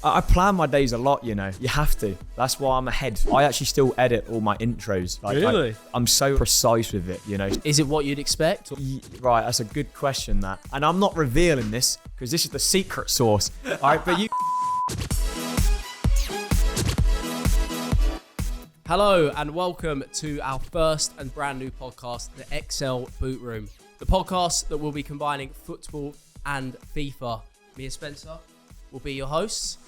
I plan my days a lot, you know. You have to. That's why I'm ahead. I actually still edit all my intros. Really? I'm so precise with it, you know. Is it what you'd expect? Right, that's a good question, that. And I'm not revealing this because this is the secret sauce. All right, but you... Hello and welcome to our first and brand new podcast, the XL BootRoom. The podcast that will be combining football and FIFA. Me and Spencer will be your hosts.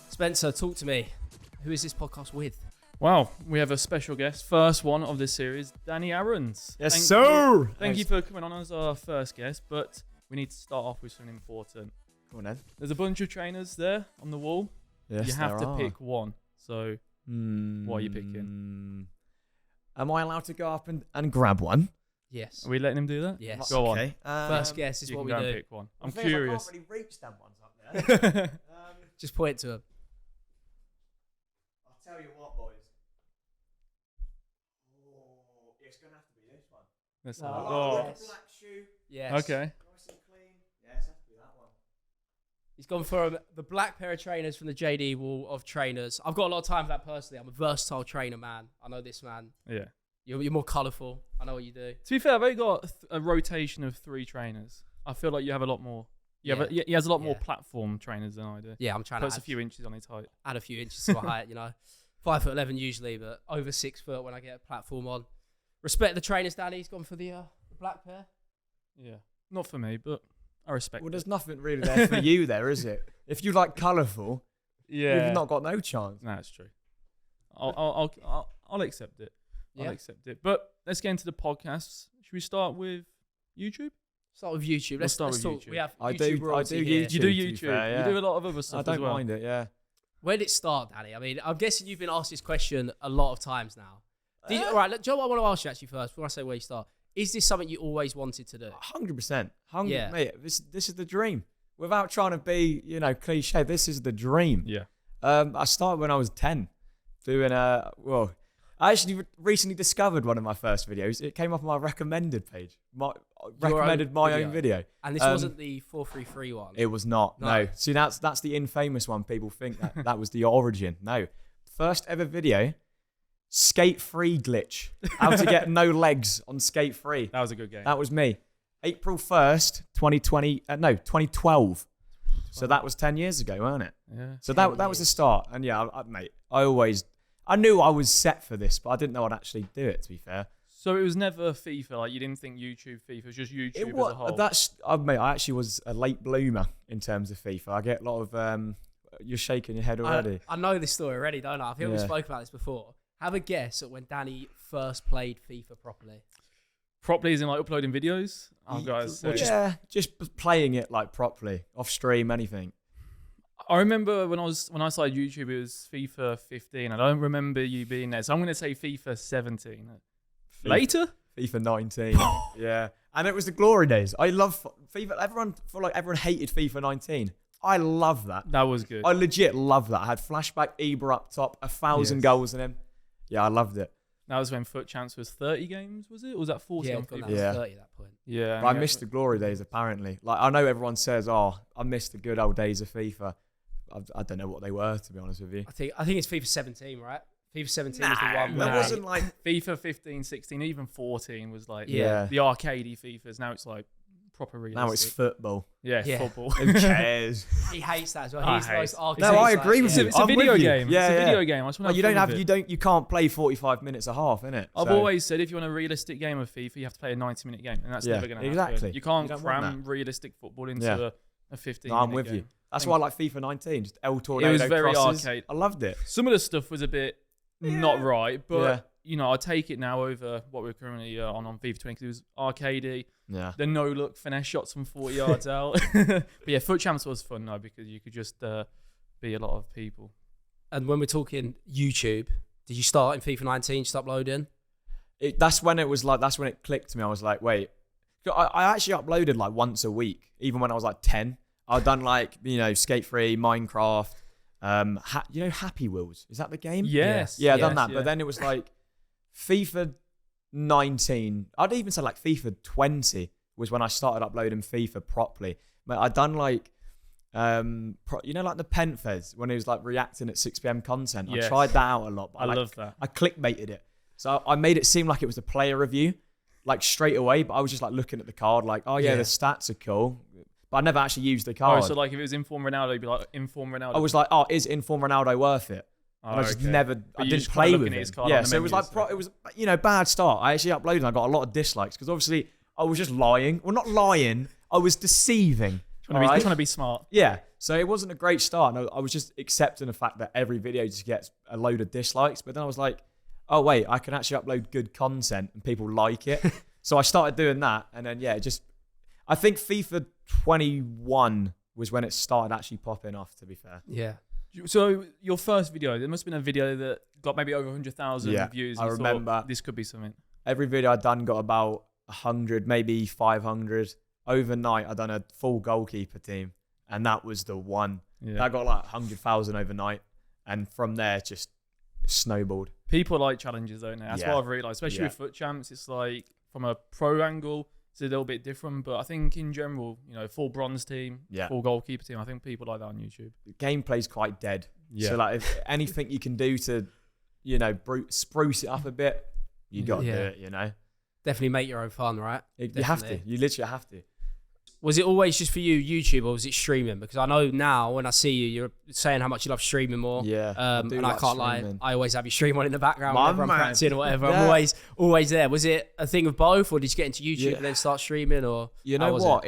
Spencer, talk to me. Who is this podcast with? Wow, we have a special guest, first one of this series, Danny Aarons. Yes, sir. Thank you for coming on as our first guest, but we need to start off with something important. Come on then. There's a bunch of trainers there on the wall. Yes, you have there to are. pick one. So, what are you picking? Am I allowed to go up and grab one? Yes. Are we letting him do that? Yes. Go on. Okay. First guess is You what can we go do. and pick one. I'm The thing is, curious. I can't really reach them ones up there. Just point to him. I'll tell you what, boys. Oh, it's going to have to be this one. Let's Oh, have a I look. like yes. the black shoe. Yes. Okay. Nice and clean. Yes, it has to be that one. He's gone for the black pair of trainers from the JD wall of trainers. I've got a lot of time for that personally. I'm a versatile trainer, man. I know this, man. Yeah. You're more colourful. I know what you do. To be fair, I've only got a rotation of 3 trainers. I feel like you have a lot more. He has a lot more Yeah. platform trainers than I do. Yeah, I'm trying Puts to a few inches on his height. add a few inches to my height, you know. 5'11" usually, but over 6 foot when I get a platform on. Respect the trainers, Danny. He's gone for the black pair. Yeah. Not for me, but I respect Well, it. there's nothing really there for you there, is it? If you like colourful, Yeah. you've not got no chance. No, that's true. I'll accept it. Yeah. I'll accept it. But let's get into the podcasts. Should we start with YouTube? Start with YouTube. Let's start talk. with YouTube. We have I YouTube do royalty here. YouTube. You do to be YouTube. fair, yeah. You do a lot of other stuff I don't as well. mind it, yeah. Where did it start, Danny? I mean, I'm guessing you've been asked this question a lot of times now. All right, look, Joe, I want to ask you actually first, before I say where you start. Is this something you always wanted to do? 100%. Yeah. Mate, this is the dream. Without trying to be, cliche, this is the dream. Yeah. I started when I was 10 doing I actually recently discovered one of my first videos. It came up on my recommended page. Recommended my own video. And this wasn't the 433 one. It was not. No. See, that's the infamous one. People think that was the origin. No. First ever video, skate free glitch. How to get no legs on skate free. That was a good game. That was me. April 1st, 2012. So that was 10 years ago, weren't it? Yeah. So that was the start. And yeah, mate, I knew I was set for this, but I didn't know I'd actually do it, to be fair. So it was never FIFA. Like you didn't think YouTube, FIFA. It was just YouTube as a whole. Mate, I actually was a late bloomer in terms of FIFA. I get a lot of, you're shaking your head already. I know this story already, don't I? I think we Yeah. spoke about this before. Have a guess at when Danny first played FIFA properly. Properly as in like uploading videos. I've got to say. Yeah, just playing it like properly, off stream, anything. I remember when I started YouTube, it was FIFA 15. I don't remember you being there, so I'm going to say FIFA 17. Later? FIFA 19. Yeah. And it was the glory days. I love FIFA. Everyone hated FIFA 19. I love that. That was good. I legit love that. I had flashback Ibra up top, 1,000 Yes. goals in him. Yeah, I loved it. That was when Foot Champs was 30 games, was it? Or was that 40 Yeah, on that FIFA? was Yeah. 30 at that point. Yeah. But I missed the glory days, apparently. Like, I know everyone says, I miss the good old days of FIFA. I don't know what they were, to be honest with you. I think it's FIFA 17, right? FIFA 17 was the one. that where- wasn't like... FIFA 15, 16, even 14 was like Yeah. the arcadey FIFAs. Now it's like proper realistic. Now it's football. Yeah, Yeah. football. Who cares? He hates that as well. I He's the most hate- arcade. No, I agree with It's a, you. it's a I'm video with you. game. Yeah, it's a yeah. video game. I just want Well, to have fun with it. you can't play 45 minutes a half, innit? I've So- always said if you want a realistic game of FIFA, you have to play a 90-minute game, and that's Yeah, never going to exactly. happen. You can't You don't want cram realistic football into Yeah. a 15-minute No, I'm with game. you. That's why I like FIFA 19. Just El Tornado It was very crosses. arcade. I loved it. Some of the stuff was a bit not right, but Yeah. I take it now over what we're currently on FIFA 20 because it was arcadey. Yeah. The no-look finesse shots from 40 yards out. But yeah, Foot Champs was fun though because you could just be a lot of people. And when we're talking YouTube, did you start in FIFA 19, just uploading? That's when it clicked to me. I was like, wait. I actually uploaded like once a week, even when I was like 10. I'd done like, Skate Free, Minecraft, Happy Wheels. Is that the game? Yes. Yeah, I've done yes, that. yeah. But then it was like FIFA 19. I'd even say like FIFA 20 was when I started uploading FIFA properly. But I'd done like You know, like the Penfez when he was like reacting at 6 p.m. content. Yes. I tried that out a lot. But I love that. I clickbaited it. So I made it seem like it was a player review, like straight away. But I was just like looking at the card, like, oh yeah, the stats are cool. But I never actually used the card. Oh, so like if it was Inform Ronaldo, you'd be like, Inform Ronaldo. I was like, oh, is Inform Ronaldo worth it? And I just never, I didn't play with it. Yeah, so it was like, it was, you know, bad start. I actually uploaded and I got a lot of dislikes because obviously I was just lying. Well, not lying. I was deceiving. Trying to be smart. Yeah. So it wasn't a great start. And I was just accepting the fact that every video just gets a load of dislikes. But then I was like, oh, wait, I can actually upload good content and people like it. So I started doing that. And then, yeah, I think FIFA 21 was when it started actually popping off, to be fair. Yeah. So your first video, there must have been a video that got maybe over 100,000 views. I remember. This could be something. Every video I'd done got about 100, maybe 500. Overnight, I'd done a full goalkeeper team. And that was the one. Yeah. That got like 100,000 overnight. And from there, it just snowballed. People like challenges, don't they? That's what I've realised. Especially with foot champs, it's like from a pro angle, it's a little bit different. But I think in general, you know, full bronze team, full goalkeeper team, I think people like that on YouTube. The gameplay's quite dead. Yeah. So like if anything you can do to, you know, spruce it up a bit, you got to do it, you know. Definitely make your own fun, right? You have to. You literally have to. Was it always just for you, YouTube, or was it streaming? Because I know now when I see you, you're saying how much you love streaming more. Yeah. And I can't lie, I always have you stream on in the background whenever I'm practicing or whatever. I'm always there. Was it a thing of both, or did you get into YouTube and then start streaming, or you know what?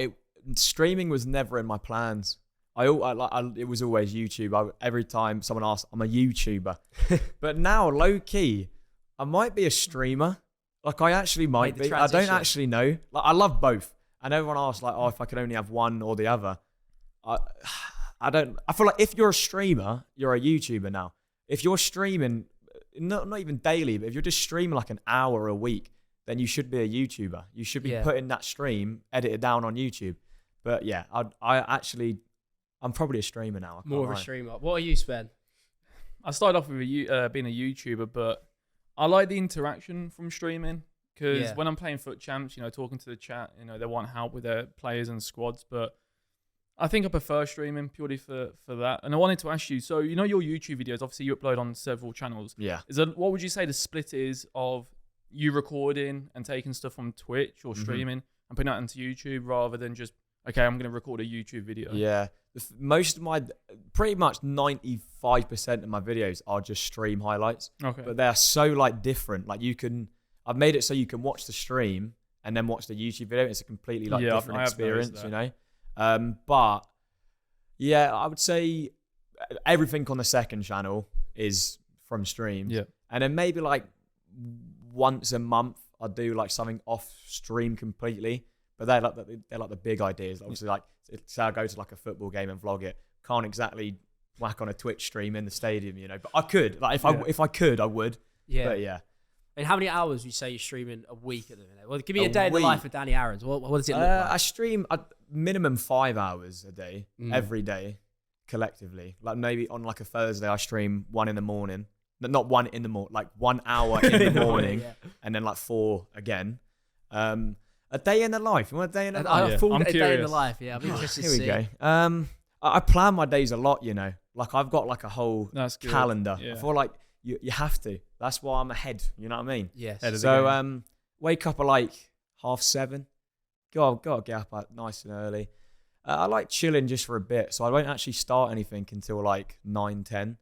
Streaming was never in my plans. It was always YouTube. Every time someone asked, I'm a YouTuber. But now, low key, I might be a streamer. Like I actually might be. I don't actually know. Like I love both. And everyone asks like, oh, if I could only have one or the other. I feel like if you're a streamer, you're a YouTuber now. If you're streaming, not even daily, but if you're just streaming like an hour a week, then you should be a YouTuber. You should be putting that stream edited down on YouTube. But yeah, I'm probably a streamer now. More of a streamer. What are you, Sven? I started off with being a YouTuber, but I like the interaction from streaming. Because when I'm playing foot champs, you know, talking to the chat, you know, they want help with their players and squads. But I think I prefer streaming purely for that. And I wanted to ask you, so, you know, your YouTube videos, obviously you upload on several channels. Yeah. What would you say the split is of you recording and taking stuff from Twitch or streaming and putting that into YouTube rather than just, okay, I'm going to record a YouTube video? Yeah. Pretty much 95% of my videos are just stream highlights. Okay. But they're so like different. Like I've made it so you can watch the stream and then watch the YouTube video. It's a completely like different experience, you know? But yeah, I would say everything on the second channel is from streams. Yeah. And then maybe like once a month, I'll do like something off stream completely. But they're like the big ideas. Obviously, like say I go to like a football game and vlog it. Can't exactly whack on a Twitch stream in the stadium, you know. But I could. Like if I could, I would. Yeah. But yeah. And how many hours would you say you're streaming a week at the minute? Well, give me a day in the life of Danny Aarons. What does it look like? I stream minimum 5 hours a day, every day, collectively. Like maybe on like a Thursday, I stream 1 in the morning. Not 1 in the morning, like 1 hour in the morning, and then like 4 again. A day in the life. You want a day in the life? A day in the life, yeah. I'm interested to see. Here we go. I plan my days a lot, you know. Like I've got like a whole calendar. Yeah. I feel like you have to. That's why I'm ahead. You know what I mean? Yes. So wake up at like 7:30. Gotta get up nice and early. I like chilling just for a bit, so I won't actually start anything until like 9-10.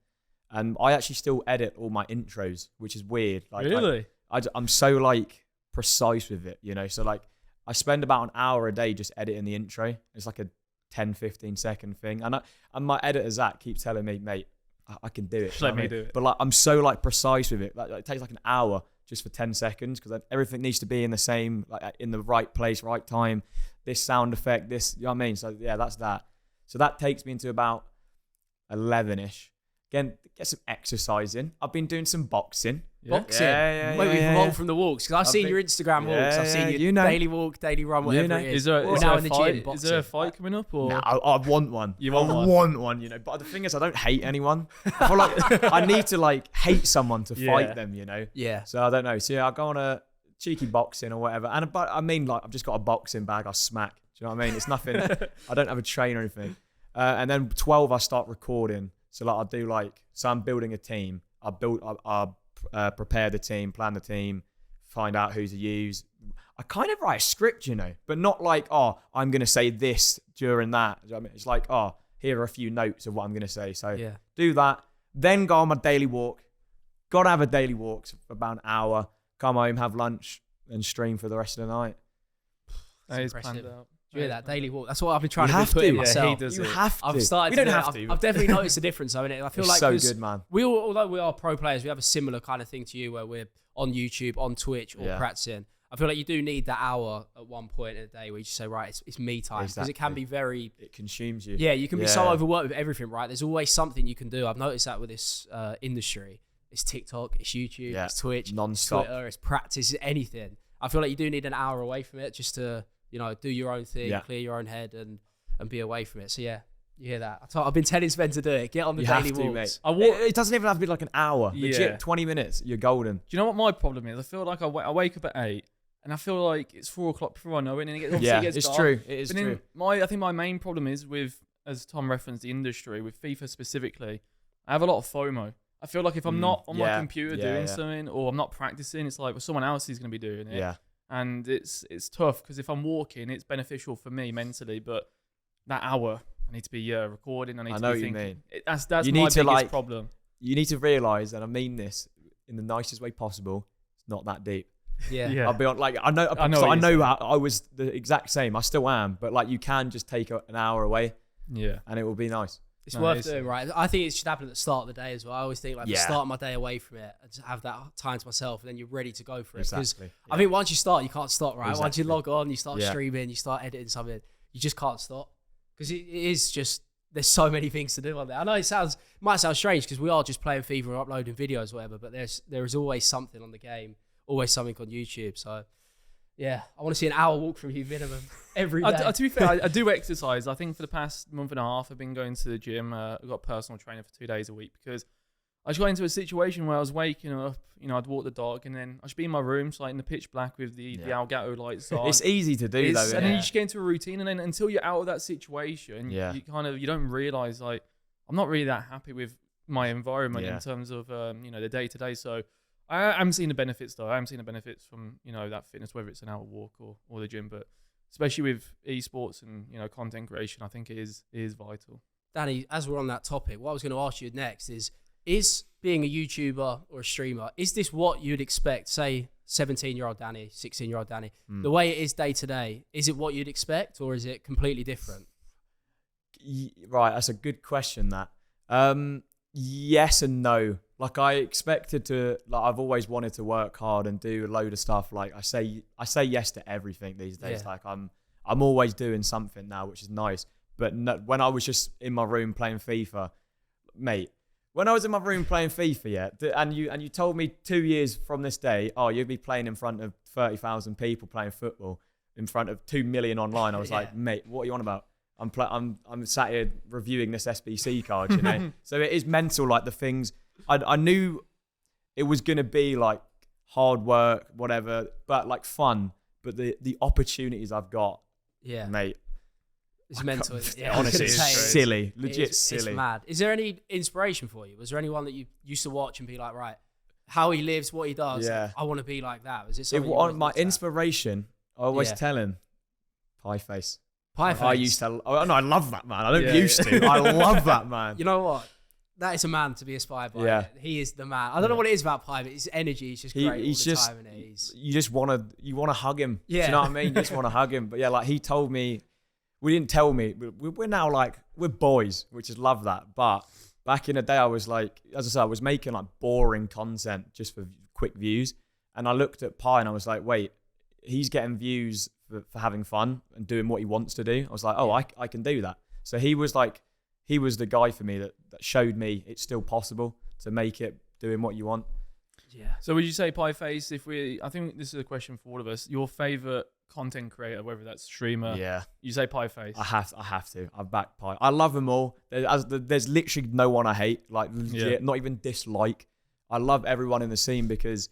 And I actually still edit all my intros, which is weird. Like, really? I'm so like precise with it, you know. So like I spend about an hour a day just editing the intro. It's like a 10-15 second thing, and my editor Zach keeps telling me, mate, I can do it. Let me do it. But like I'm so like precise with it. Like it takes like an hour just for 10 seconds because everything needs to be in the same, like in the right place, right time. This sound effect, this, you know what I mean? So yeah, that's that. So that takes me into about 11ish. Again, get some exercise in. I've been doing some boxing. Boxing? Yeah. Wait, we've evolved from the walks. Because I've seen your Instagram walks. I've seen your daily walk, daily run, whatever it is. Is there a fight coming up? Or? No, I want one. You want one? I want one, you know. But the thing is, I don't hate anyone. I feel like I need to like hate someone to fight them, you know. Yeah. So I don't know. So yeah, I'll go on a cheeky boxing or whatever. But I mean, like, I've just got a boxing bag. I smack. Do you know what I mean? It's nothing. I don't have a train or anything. And then 12, I start recording. So like I do so I'm building a team. I prepare the team, plan the team, find out who to use. I kind of write a script, but not like, I'm going to say this during that. You know what I mean? It's like, here are a few notes of what I'm going to say. So do that. Then go on my daily walk. Got to have a daily walk for about an hour. Come home, have lunch, and stream for the rest of the night. That is planned out. Do you hear that daily walk? That's what I've been trying to put to. in myself. He does you it. have to. I've started. You don't have to. I've definitely noticed a difference. I mean, I feel it's like so good, man. Although we are pro players, we have a similar kind of thing to you, where we're on YouTube, on Twitch, or practicing. I feel like you do need that hour at one point in the day where you just say, right, it's me time, because it can be it consumes you. Yeah, you can be so overworked with everything, right? There's always something you can do. I've noticed that with this industry. It's TikTok, it's YouTube, it's Twitch, non-stop. Twitter, it's practice, it's anything. I feel like you do need an hour away from it just to, do your own thing, clear your own head, and be away from it. So yeah, you hear that? I've been telling Sven to do it. Get on the daily walks. Mate. It doesn't even have to be like an hour. Legit, 20 minutes, you're golden. Do you know what my problem is? I feel like I wake up at 8, and I feel like it's 4 o'clock before I know it, and it gets dark. True. It is true. I think my main problem is with, as Tom referenced, the industry, with FIFA specifically, I have a lot of FOMO. I feel like if I'm not on my computer doing something, or I'm not practicing, it's like, well, someone else is going to be doing it. Yeah. And it's tough, because if I'm walking, it's beneficial for me mentally, but that hour, I need to be recording. I need to be thinking. What you mean. That's my biggest problem. You need to realise, and I mean this in the nicest way possible, it's not that deep. Yeah. I'll be on, I know how I was the exact same. I still am, but you can just take an hour away. Yeah. And it will be nice. It's worth doing, right? I think it should happen at the start of the day as well. I always think the start of my day away from it, I just have that time to myself, and then you're ready to go for it. Exactly. I think once you start, you can't stop, right? Exactly. Once you log on, you start streaming, you start editing something, you just can't stop, because it is just, there's so many things to do on there. I know it might sound strange, because we are just playing FIFA and uploading videos or whatever, but there is always something on the game, always something on YouTube. So yeah, I want to see an hour walk from you minimum every day. To be fair, I do exercise. I think for the past month and a half, I've been going to the gym. I've got a personal trainer for 2 days a week, because I just got into a situation where I was waking up, I'd walk the dog, and then I should be in my room, so in the pitch black with the Elgato lights on. It's easy to do though, and then you just get into a routine, and then until you're out of that situation, you don't realise, I'm not really that happy with my environment in terms of the day to day. So I am seeing the benefits though. I am seeing the benefits from that fitness, whether it's an hour walk or the gym, but especially with esports and content creation, I think it is vital. Danny, as we're on that topic, what I was going to ask you next is being a YouTuber or a streamer, is this what you'd expect, say 17-year-old Danny, 16-year-old Danny, the way it is day to day, is it what you'd expect, or is it completely different? Right, that's a good question, that. Yes and no. I expected to, I've always wanted to work hard and do a load of stuff. I say yes to everything these days. I'm always doing something now, which is nice. But when I was just in my room playing FIFA, mate, when I was in my room playing FIFA, and you told me 2 years from this day, you'll be playing in front of 30,000 people playing football in front of 2 million online. I was like, mate, what are you on about? I'm sat here reviewing this SBC card, So it is mental, the things. I knew it was going to be hard work, whatever, but fun. But the opportunities I've got, mate, it's mental. Honestly, it's silly, legit silly. It's mad. Is there any inspiration for you? Was there anyone that you used to watch and be like, right, how he lives, what he does, I want to be like that? Was it something? My inspiration, I always tell him, Pie Face. Pie Face. I used to. Oh no, I love that man. I don't used to. I love that man. You know what? That is a man to be inspired by. Yeah. He is the man. I don't know what it is about Pie, but his energy is just great he's all the just, time. You just want to hug him. Yeah. Do you know what I mean? You just want to hug him. But yeah, he told me, we didn't tell me. We're now we're boys, which is love that. But back in the day, I was as I said, I was making boring content just for quick views. And I looked at Pie and I was like, wait, he's getting views for having fun and doing what he wants to do. I was like, I can do that. So he was the guy for me that showed me it's still possible to make it doing what you want. Yeah. So would you say, Pie Face, I think this is a question for all of us, your favorite content creator, whether that's streamer, you say Pie Face? I have to. I back Pie. I love them all. There's literally no one I hate, legit, not even dislike. I love everyone in the scene because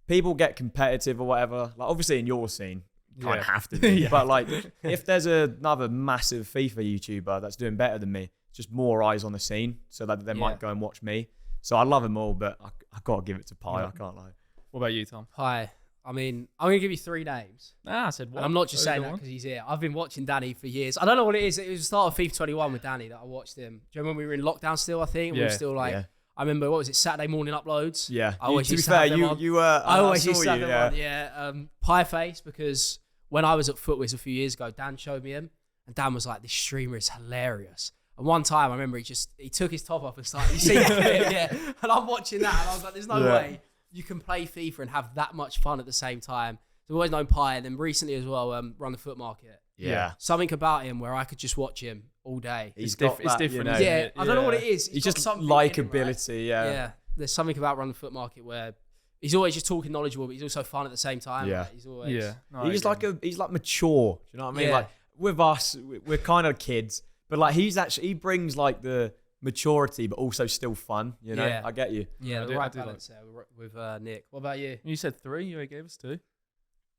people get competitive or whatever. Obviously in your scene, kind Yeah. of have to be. Yeah. But like, if there's another massive FIFA YouTuber that's doing better than me, just more eyes on the scene, so that they might go and watch me. So I love them all, but I got to give it to Pi. I can't lie. What about you, Tom? Hi. I mean, I'm going to give you 3 names. I said one. And I'm not just saying that one. because he's here. I've been watching Danny for years. I don't know what it is. It was the start of FIFA 21 with Danny that I watched him. Do you remember when we were in lockdown still, I think? We were still like, I remember, what was it, Saturday morning uploads? Yeah. I always to be used to fair, have them on. you were. I always saw used to have you, them on, yeah. Pie Face, because when I was at Footwiz a few years ago, Dan showed me him. And Dan was like, this streamer is hilarious. And one time, I remember he took his top off and started, you see that clip? Yeah. And I'm watching that, and I was like, there's no way you can play FIFA and have that much fun at the same time. So I've always known Pi, and then recently as well, Run the Foot Market. Yeah. Something about him where I could just watch him all day. It's different. You know, Isn't I don't know what it is. He's got just something in him, right? likability. Yeah. There's something about Run the Foot Market where he's always just talking knowledgeable, but he's also fun at the same time. Yeah. Like, he's always He's like mature. Do you know what I mean? Yeah. Like with us, we're kind of kids, but like he brings like the maturity, but also still fun. You know, Yeah. I get you. Yeah, I the do- I right do balance there with Nick. What about you? You said 3. You gave us 2.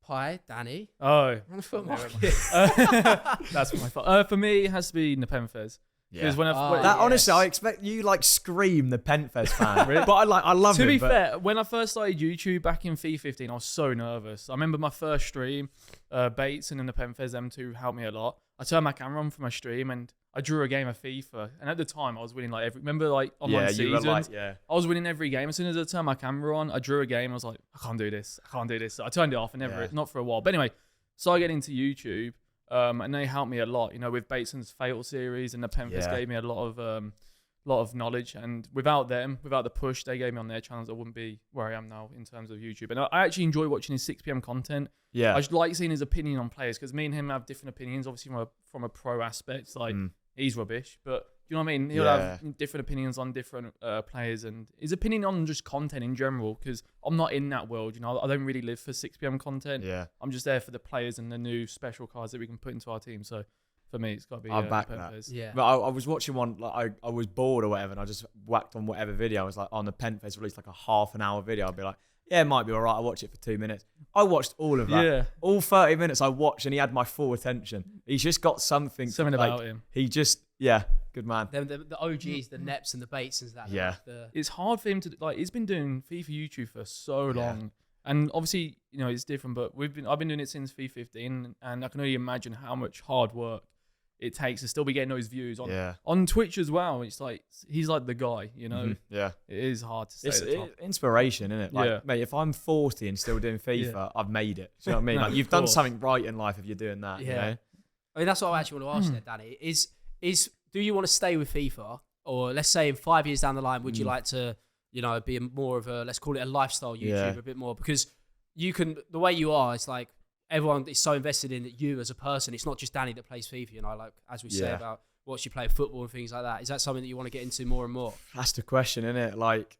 Pi, Danny, Oh, Run the Foot Never Market. that's my fault. For me, it has to be Nepenthez. Because when That honestly, I expect you like scream the Pentfest fan, Really? but I love to him. be but fair, when I first started YouTube back in FIFA 15, I was so nervous. I remember my first stream, Bates and then the Pentfez, them two helped me a lot. I turned my camera on for my stream and I drew a game of FIFA. And at the time, I was winning like remember like online you were seasons? like, I was winning every game. As soon as I turned my camera on, I drew a game. I was like, I can't do this. So I turned it off and not for a while. But anyway, so I get into YouTube. And they helped me a lot, you know, with Bateson's Fatal series, and the Pentfest gave me a lot of knowledge. And without them, without the push they gave me on their channels, I wouldn't be where I am now in terms of YouTube. And I actually enjoy watching his 6 p.m. content. Yeah. I just like seeing his opinion on players because me and him have different opinions. Obviously, from a pro aspect, like he's rubbish, but you know what I mean? He'll have different opinions on different players and his opinion on just content in general, because I'm not in that world, you know, I don't really live for 6 p.m. content. Yeah. I'm just there for the players and the new special cards that we can put into our team. So for me, it's got to be I back that. Pentfez. Yeah. But I was watching one, like I was bored or whatever, and I just whacked on whatever video. I was like, on the Pentfest released like a half an hour video. I'd be like, yeah, it might be all right. I'll watch it for 2 minutes. I watched all of that. Yeah. All 30 minutes I watched, and he had my full attention. He's just got something Something like, about him. He just, good man. The OGs, the Neps and the Batesons. Yeah. It's hard for him to, like, he's been doing FIFA YouTube for so long. And obviously, you know, it's different, but I've been doing it since FIFA 15, and I can only imagine how much hard work it takes to still be getting those views on Twitch as well. It's like he's like the guy, you know. Yeah, it is hard to stay it's at the top. inspiration, isn't it? Like, mate, if I'm 40 and still doing FIFA, I've made it. Do you know what I mean? No, like, you've done something right in life if you're doing that. Yeah. You know? I mean, that's what I actually want to ask you there, Danny. Is do you want to stay with FIFA, or let's say in 5 years down the line, would you like to, you know, be more of a, let's call it a lifestyle YouTuber a bit more, because you can, the way you are, it's like everyone is so invested in you as a person. It's not just Danny that plays FIFA, you know, like as we say about watch you play football and things like that. Is that something that you want to get into more and more? That's the question, isn't it? Like,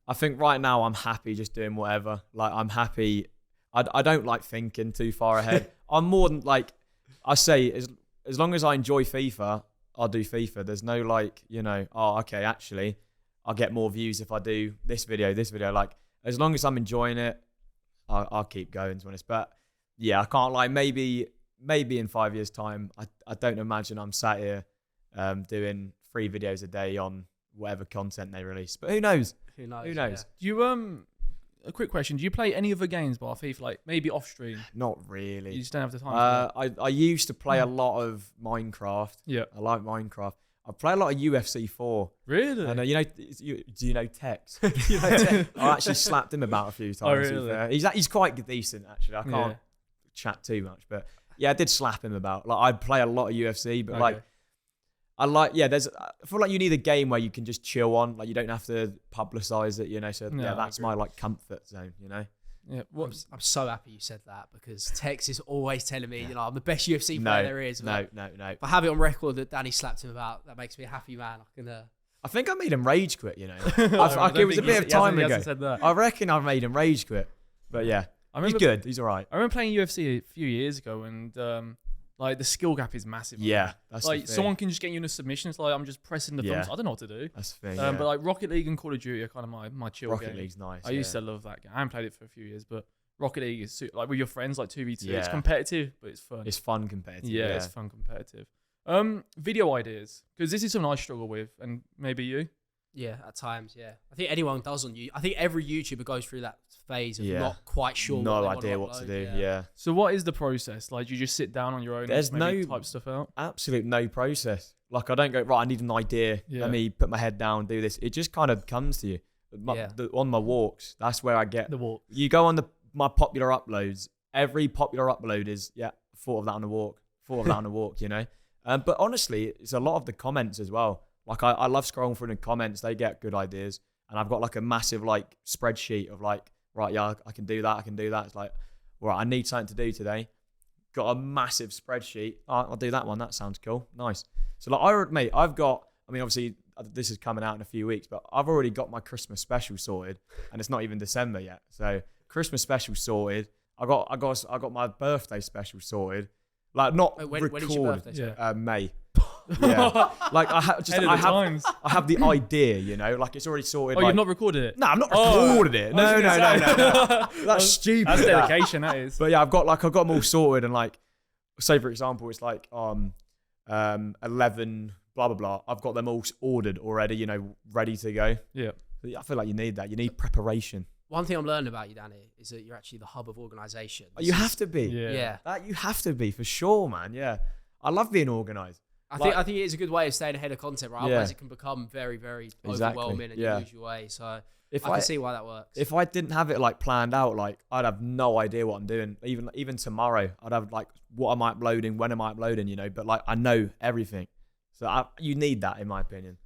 I think right now I'm happy just doing whatever. Like, I'm happy. I don't like thinking too far ahead. I'm more than like, I say, as long as I enjoy FIFA, I'll do FIFA. There's no like, you know, oh, okay, actually, I'll get more views if I do this video. Like, as long as I'm enjoying it, I'll keep going, to be honest. But yeah, I can't lie. Maybe in 5 years' time, I don't imagine I'm sat here doing 3 videos a day on whatever content they release. But who knows? Who knows? Do you a quick question? Do you play any other games bar FIFA, like maybe off stream? Not really. You just don't have the time. I used to play a lot of Minecraft. Yeah, I like Minecraft. I play a lot of UFC 4. Really? And do you know Tex? I actually slapped him about a few times. Oh, really? He's quite decent actually. I can't chat too much, but yeah, I did slap him about. Like, I play a lot of UFC, but like, I feel like you need a game where you can just chill on. Like, you don't have to publicize it, you know. So that's my like comfort zone, you know. Yeah. I'm so happy you said that, because Tex is always telling me, you know, I'm the best UFC player there is. No. If I have it on record that Danny slapped him about, that makes me a happy man. I think I made him rage quit, you know. It was a bit of time ago. Said that. I reckon I made him rage quit. But yeah, he's good. He's all right. I remember playing UFC a few years ago, and like the skill gap is massive. Yeah, that's like someone can just get you in a submission. It's like I'm just pressing the thumbs. I don't know what to do. That's the thing. But like Rocket League and Call of Duty are kind of my chill Rocket game. League's nice. I used to love that game. I haven't played it for a few years, but Rocket League is like with your friends, like 2v2. Yeah. It's competitive, but it's fun. It's fun competitive. Yeah, it's fun competitive. Video ideas, because this is something I struggle with, and maybe you. Yeah, at times, yeah. I think anyone does on you. I think every YouTuber goes through that phase of Yeah. not quite sure. No what idea they what want to upload. do. Yeah. So what is the process? Like, you just sit down on your own There's and maybe no- type stuff out? Absolute no process. Like I don't go, right, I need an idea. Yeah. Let me put my head down, do this. It just kind of comes to you. Yeah. On my walks, that's where I get. The walk. You go on my popular uploads. Every popular upload is, thought of that on a walk. Thought of that on a walk, you know. But honestly, it's a lot of the comments as well. Like I love scrolling through the comments. They get good ideas. And I've got like a massive like spreadsheet of like, right, yeah, I can do that. I can do that. It's like, right, I need something to do today. Got a massive spreadsheet. Oh, I'll do that one. That sounds cool. Nice. So like, I've got, I mean, obviously this is coming out in a few weeks, but I've already got my Christmas special sorted and it's not even December yet. So Christmas special sorted. I got my birthday special sorted. Like not Wait, when recorded. is your birthday? Yeah. May. Yeah. Like I have the idea, you know, like it's already sorted. Oh, like, you've not recorded it? No, I'm not Oh. recorded it. I was No. gonna say. That's stupid. That's that. dedication, that is. But yeah, I've got them all sorted and like, say for example, it's like 11 blah blah blah. I've got them all ordered already, you know, ready to go. Yeah. But I feel like you need that. You need preparation. One thing I'm learning about you, Danny, is that you're actually the hub of organisation. You have to be. Yeah. That you have to be for sure, man. Yeah. I love being organised. I think it is a good way of staying ahead of content, right? Yeah. Otherwise, it can become very, very overwhelming in your usual way. So I can see why that works. If I didn't have it like planned out, like I'd have no idea what I'm doing. Even tomorrow, I'd have like, what am I uploading? When am I uploading? You know, but like I know everything. So you need that, in my opinion.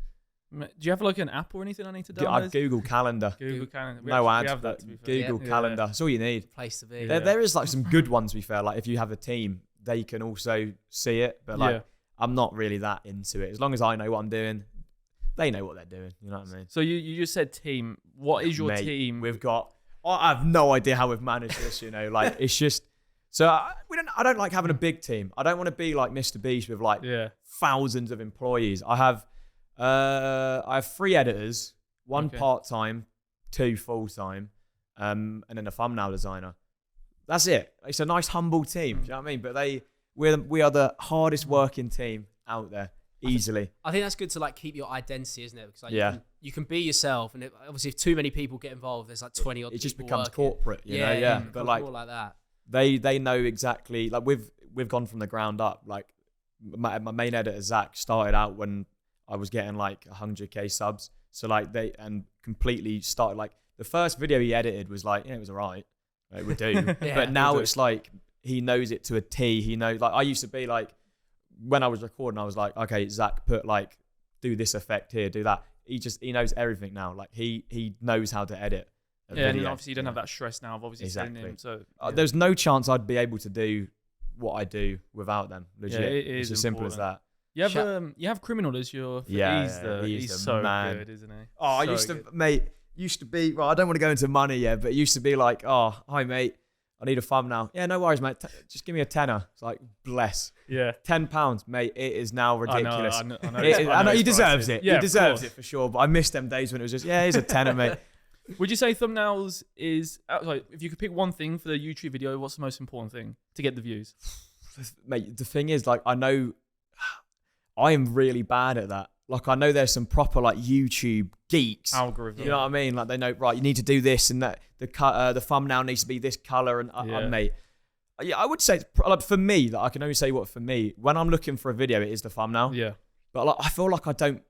Do you have like an app or anything I need to download? Google Calendar. Google Calendar. No We ads, have but that, to be fair. Google Yeah. Calendar. That's all you need. Place to be. There is like some good ones, to be fair. Like if you have a team, they can also see it. But like, I'm not really that into it. As long as I know what I'm doing, they know what they're doing. You know what I mean? So you just said team. What is your Mate, team? I have no idea how we've managed this. You know, like it's just. So I don't like having a big team. I don't want to be like Mr. Beast with like thousands of employees. I have 3 editors, 1 part-time, 2 full-time, and then a thumbnail designer. That's it. It's a nice humble team. Do you know what I mean? But we are the hardest working team out there, easily. I think that's good to like keep your identity, isn't it? Because like you can be yourself, and obviously if too many people get involved, there's like 20 odd. It just people becomes working. corporate, you know. Yeah, but like more like that. they know exactly. Like we've gone from the ground up. Like my main editor Zach started out when I was getting like 100k subs. So like they completely started like the first video he edited was like, it was alright. It would do. But now it's like he knows it to a T. He knows, like I used to be like, when I was recording, I was like, okay, Zach, put like, do this effect here, do that. He knows everything now. Like he knows how to edit a video. And obviously you don't have that stress now of obviously sending him. So there's no chance I'd be able to do what I do without them. Legit. Yeah, it is it's as simple as that. You have Criminal as your he's so man. good, isn't he? Oh, I used to be, well, I don't want to go into money yet, but it used to be like, oh, hi mate, I need a thumbnail. Yeah, no worries, mate. Just give me a tenner. It's like, bless. Yeah. £10, mate. It is now ridiculous. I know. I know he deserves it. Yeah, he deserves it for sure. But I miss them days when it was just, here's a tenner, mate. Would you say thumbnails is, like, if you could pick one thing for the YouTube video, what's the most important thing to get the views? Mate, the thing is, like, I know I am really bad at that. Like, I know there's some proper, like, YouTube geeks. Algorithm. You know what I mean? Like, they know, right, you need to do this and that. The thumbnail needs to be this color. And, mate, I would say, like, for me, like, I can only say what for me, when I'm looking for a video, it is the thumbnail. Yeah. But, like, I feel like I don't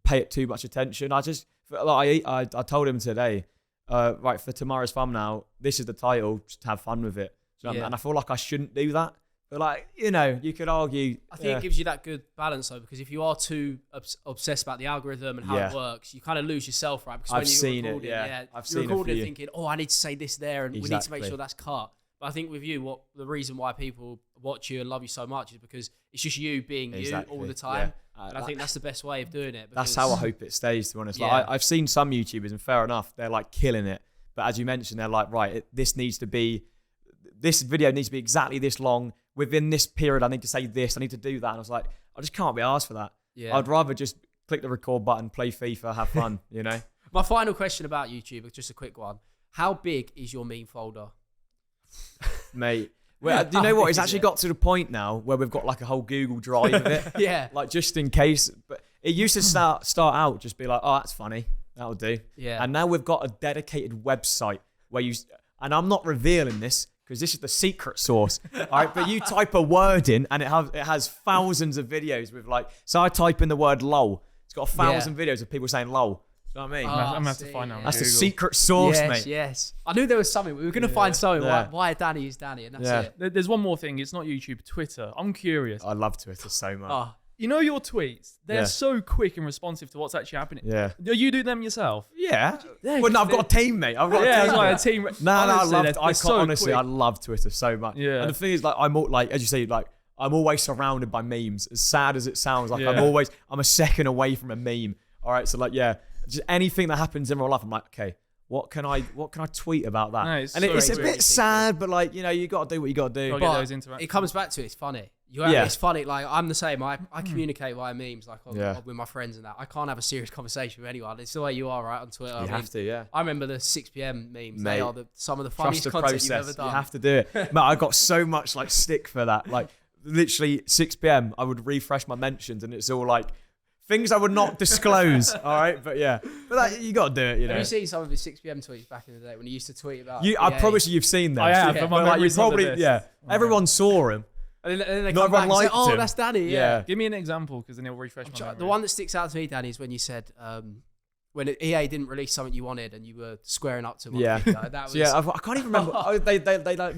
pay it too much attention. I just, like, I told him today, right, for tomorrow's thumbnail, this is the title, just have fun with it. And I feel like I shouldn't do that. But like, you know, you could argue. I think it gives you that good balance though, because if you are too obsessed about the algorithm and how it works, you kind of lose yourself, right? Because I've seen it, I've seen it. You're recording thinking, oh, I need to say this there, and we need to make sure that's cut. But I think with you, the reason why people watch you and love you so much is because it's just you being you all the time. Yeah. And I think that's the best way of doing it. That's how I hope it stays, to be honest. Like, I've seen some YouTubers, and fair enough, they're like killing it. But as you mentioned, they're like, right, this video needs to be exactly this long. Within this period, I need to say this, I need to do that. And I was like, I just can't be asked for that. Yeah. I'd rather just click the record button, play FIFA, have fun, you know? My final question about YouTube, just a quick one. How big is your meme folder? Mate. Well, do you know what? It's actually got to the point now where we've got like a whole Google Drive of it. Yeah. Like just in case. But it used to start out just be like, oh, that's funny. That'll do. Yeah. And now we've got a dedicated website where and I'm not revealing this because this is the secret source. All right. But you type a word in and it has thousands of videos with like, so I type in the word lol. It's got 1,000 videos of people saying lol. Do you know what I mean? I'm gonna have to find out. That's the Google. secret source, yes, mate. Yes. I knew there was something. We were going to find something. Yeah. Why Danny is Danny, and that's it. There's one more thing. It's not YouTube, Twitter. I'm curious. I love Twitter so much. Oh, You know your tweets? They're so quick and responsive to what's actually happening. Yeah. Do you do them yourself? Yeah. Well, no, I've got a team, mate. I've got Yeah, a it's team. like a team. Honestly, I love Twitter so much. Yeah. And the thing is, like, I'm all, like, as you say, like, I'm always surrounded by memes. As sad as it sounds, like, Yeah. I'm a second away from a meme. All right, so like, yeah, just anything that happens in real life, I'm like, okay, what can I tweet about that? No, it's and it's a so bit sad, but like, you know, you got to do what you got to do. Gotta get but those interactions. it comes back to it's funny. Yeah. It's funny. Like I'm the same. I communicate via memes, like Yeah. with my friends and that. I can't have a serious conversation with anyone. It's the way you are, right, on Twitter. You have to, yeah. I remember the 6 p.m. memes. Mate, They are some of the Trust funniest the content you've process. ever done. You have to do it. Mate, I got so much like stick for that. Like literally 6 p.m. I would refresh my mentions and it's all like things I would not disclose. All right, but yeah, but that, you got to do it. You know. Have you seen some of his 6 p.m. tweets back in the day when he used to tweet about? I promise you've seen them. I have, Yeah. but my But like, you memory's not the probably, best. yeah. Everyone saw him. And then they Not come back everyone and say, liked "Oh, him. that's Danny." Yeah. Give me an example, because then it'll refresh my memory. The one that sticks out to me, Danny, is when you said when EA didn't release something you wanted and you were squaring up to them. Yeah. That was, So yeah, I can't even remember. Oh, they like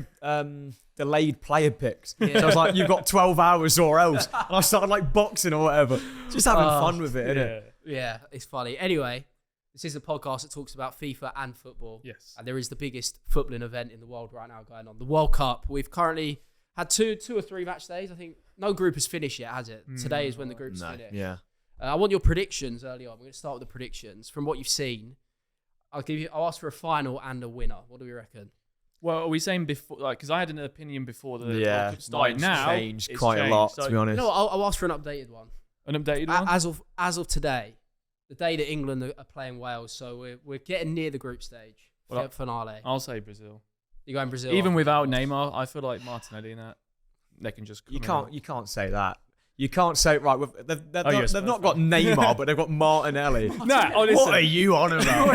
delayed player picks. So I was like, you've got 12 hours or else. And I started like boxing or whatever. Just having fun with it, innit? Yeah, it's funny. Anyway, this is a podcast that talks about FIFA and football. Yes. And there is the biggest footballing event in the world right now going on, the World Cup. We've currently had two or three match days. I think no group has finished yet, has it? Today is when the groups finish. Yeah. I want your predictions early on. We're going to start with the predictions. From what you've seen, I'll ask for a final and a winner. What do we reckon? Well, are we saying before, like, because I had an opinion before the World Yeah. Cup started. Mine's Now changed it's quite a changed. lot, So, to be honest. No, I'll ask for an updated one. An updated one? As of today, the day that England are playing Wales, so we're getting near the group stage finale. I'll say Brazil. You're going Brazil. Even without Neymar, I feel like Martinelli and that, they can just. You can't say that. You can't say, right, they've not got fine. Neymar, but they've got Martinelli. Nah, honestly. What are you on about?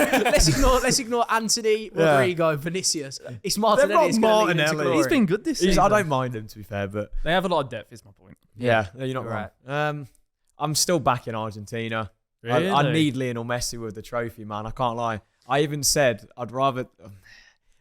let's ignore Anthony, Rodrigo, Vinicius. It's Martinelli. got It's gonna lead into Martinelli. glory. He's been good this season. I don't mind him, to be fair, but They have a lot of depth, is my point. yeah, you're not Right. wrong. I'm still backing Argentina. I Really? need Lionel Messi with the trophy, man. I can't lie. I even said I'd rather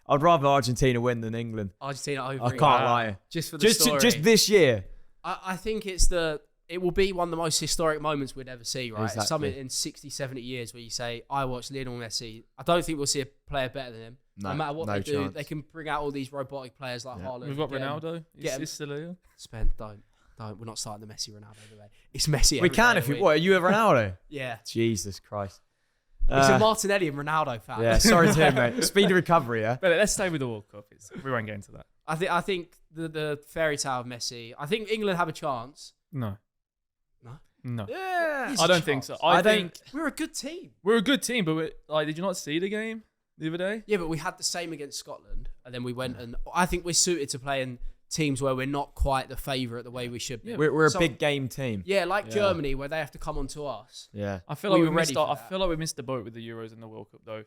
Argentina win than England. Argentina over. I can't lie. Just for the story. Just this year. I think it will be one of the most historic moments we'd ever see, right? Exactly. Something in 60, 70 years where you say, I watched Lionel Messi. I don't think we'll see a player better than him. No matter what they do, chance. they can bring out all these robotic players like Haaland. We've got Get 'em. Ronaldo. Get 'em. He's still here. Spend, don't. We're not starting the Messi Ronaldo debate. It's Messi. We every can day if of the you. week. What, are you a Ronaldo? Yeah. Jesus Christ. It's a Martinelli and Ronaldo fan. Yeah, sorry to hear, mate. Speedy recovery, yeah? But let's stay with the World Cup. We won't get into that. I think the fairy tale of Messi. I think England have a chance. No. Yeah. I don't think so. I think We're a good team. we're a good team, but did you not see the game the other day? Yeah, but we had the same against Scotland, and then we went and I think we're suited to playing teams where we're not quite the favourite the way we should be. We're a So- big game team. Yeah, like Germany, where they have to come on to us. Yeah. I feel like We we were ready missed. for I that. feel like we missed the boat with the Euros and the World Cup, though.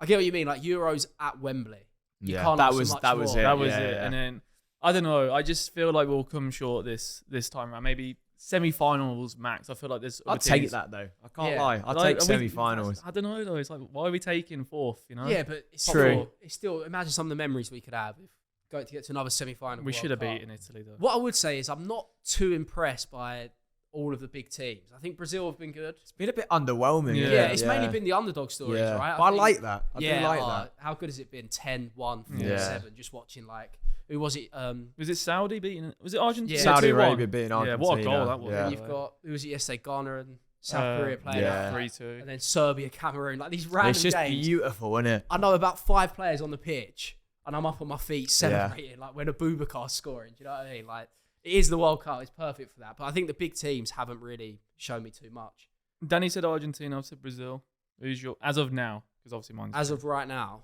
I get what you mean, like Euros at Wembley. You Yeah. can't That ask for was much that was more. it. That was yeah, it. yeah. And then I don't know. I just feel like we'll come short this time around. Maybe semi-finals max. I feel like there's. I'd take that though. I can't Yeah. lie. I'd Like, take semi-finals. I don't know though. It's like, why are we taking fourth? You know. Yeah, but it's True. still imagine some of the memories we could have if going to get to another semi-final. We World should have Cup. beaten Italy though. What I would say is I'm not too impressed by all of the big teams. I think Brazil have been good. It's been a bit underwhelming. Yeah. Yeah, it's mainly been the underdog stories, Yeah. right? But I think- like that. I do like that. How good has it been? 10-1, Yeah. 4-7, just watching like, who was it? Was it Saudi beating? Was it Argentina? Yeah. Saudi 2-1? Arabia beating Argentina. Yeah, what a goal that was. Yeah. You've got, who was it yesterday? Ghana and South Korea playing. yeah. out. 3-2. And then Serbia, Cameroon, like these random It's just games. beautiful, isn't it? I know about 5 players on the pitch, and I'm up on my feet celebrating like when a Boubacar's scoring. Do you know what I mean? Like, it is the World Cup. It's perfect for that. But I think the big teams haven't really shown me too much. Danny said Argentina. I've said Brazil. Who's your as of now? Because obviously mine's As of right now,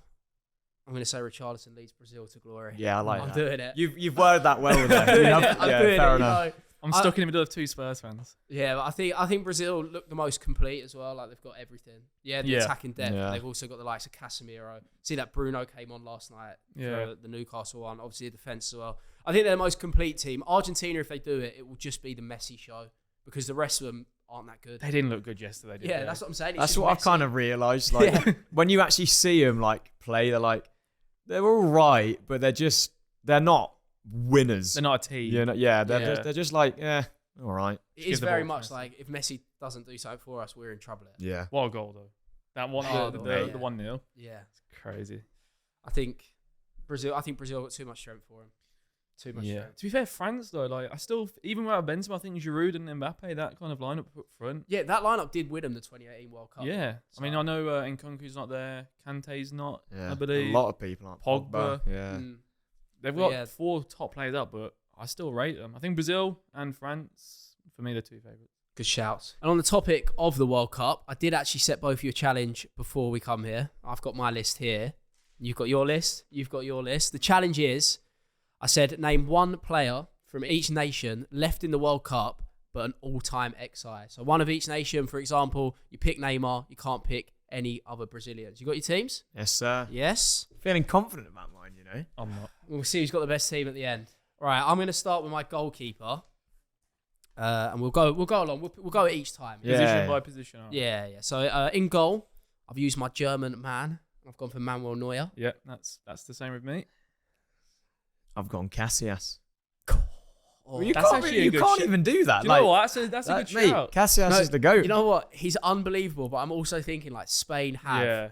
I'm going to say Richarlison leads Brazil to glory. Yeah, I like I'm that. doing it. You've worded that well there. I'm doing it. fair You enough. know. I'm stuck in the middle of 2 Spurs fans. Yeah, but I think Brazil look the most complete as well. Like they've got everything. Yeah, the attacking depth. Yeah. They've also got the likes of Casemiro. See that Bruno came on last night for the Newcastle one. Obviously the defense as well. I think they're the most complete team. Argentina, if they do it, it will just be the Messi show because the rest of them aren't that good. They didn't look good yesterday, did they? That's what I'm saying. That's what I've kind of realised. Like when you actually see them like play, they're all right, but they're not winners. They're not a team. They're just like, all right. It is very much like if Messi doesn't do something for us, we're in trouble here. Yeah. What a goal though. That one, the 1-0. Yeah. It's crazy. I think Brazil got too much strength for him. Too much strength. To be fair, France though, like I still, even without Benzema, I think Giroud and Mbappe, that kind of lineup up front. Yeah, that lineup did win them the 2018 World Cup. Yeah. So. I mean, I know Nkunku's not there. Kante's not. Yeah. I believe. A lot of people aren't. Pogba. Yeah. They've got 4 top players up, but I still rate them. I think Brazil and France, for me, they're 2 favourites. Good shouts. And on the topic of the World Cup, I did actually set both of you a challenge before we come here. I've got my list here. You've got your list. You've got your list. The challenge is, I said, name one player from each nation left in the World Cup, but an all-time XI. So one of each nation, for example, you pick Neymar, you can't pick any other Brazilians. You got your teams? Yes, sir. Yes. Feeling confident about mine, you know. I'm not. We'll see who's got the best team at the end. All right, I'm going to start with my goalkeeper. And we'll go along. We'll go each time. Yeah. Position by position. Right. Yeah. So in goal, I've used my German man. I've gone for Manuel Neuer. Yeah, that's the same with me. I've gone Casillas. Oh, You that's can't, actually a you good can't shout. even do that. Do you know what? That's a good mate, shout. Casillas No, is the GOAT. You know what? He's unbelievable, but I'm also thinking like Spain have. Yeah.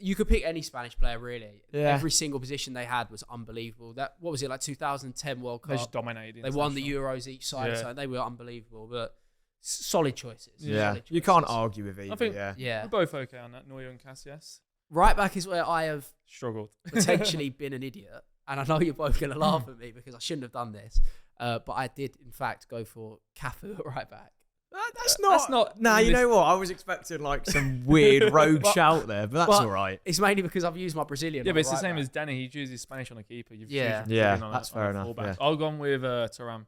You could pick any Spanish player, really. Yeah. Every single position they had was unbelievable. What was it, like 2010 World They just Cup? dominated. They won the Euros each side, Yeah. so they were unbelievable. But solid choices. Yeah. Solid You can't choices. argue with either. I think- Yeah. We're both okay on that. Neuer and Casillas Right back is where I have struggled. potentially been an idiot. And I know you're both going to laugh at me because I shouldn't have done this. But I did, in fact, go for Cafu at right back. That's not. Nah, you this- know what? I was expecting like some weird rogue shout there, but that's all right. It's mainly because I've used my Brazilian. Yeah, on but it's the right same back. as Danny. He chooses Spanish on a keeper. You've Yeah. chosen Yeah, Brazilian on that's a fair enough, fullback. yeah. I'll go with Thuram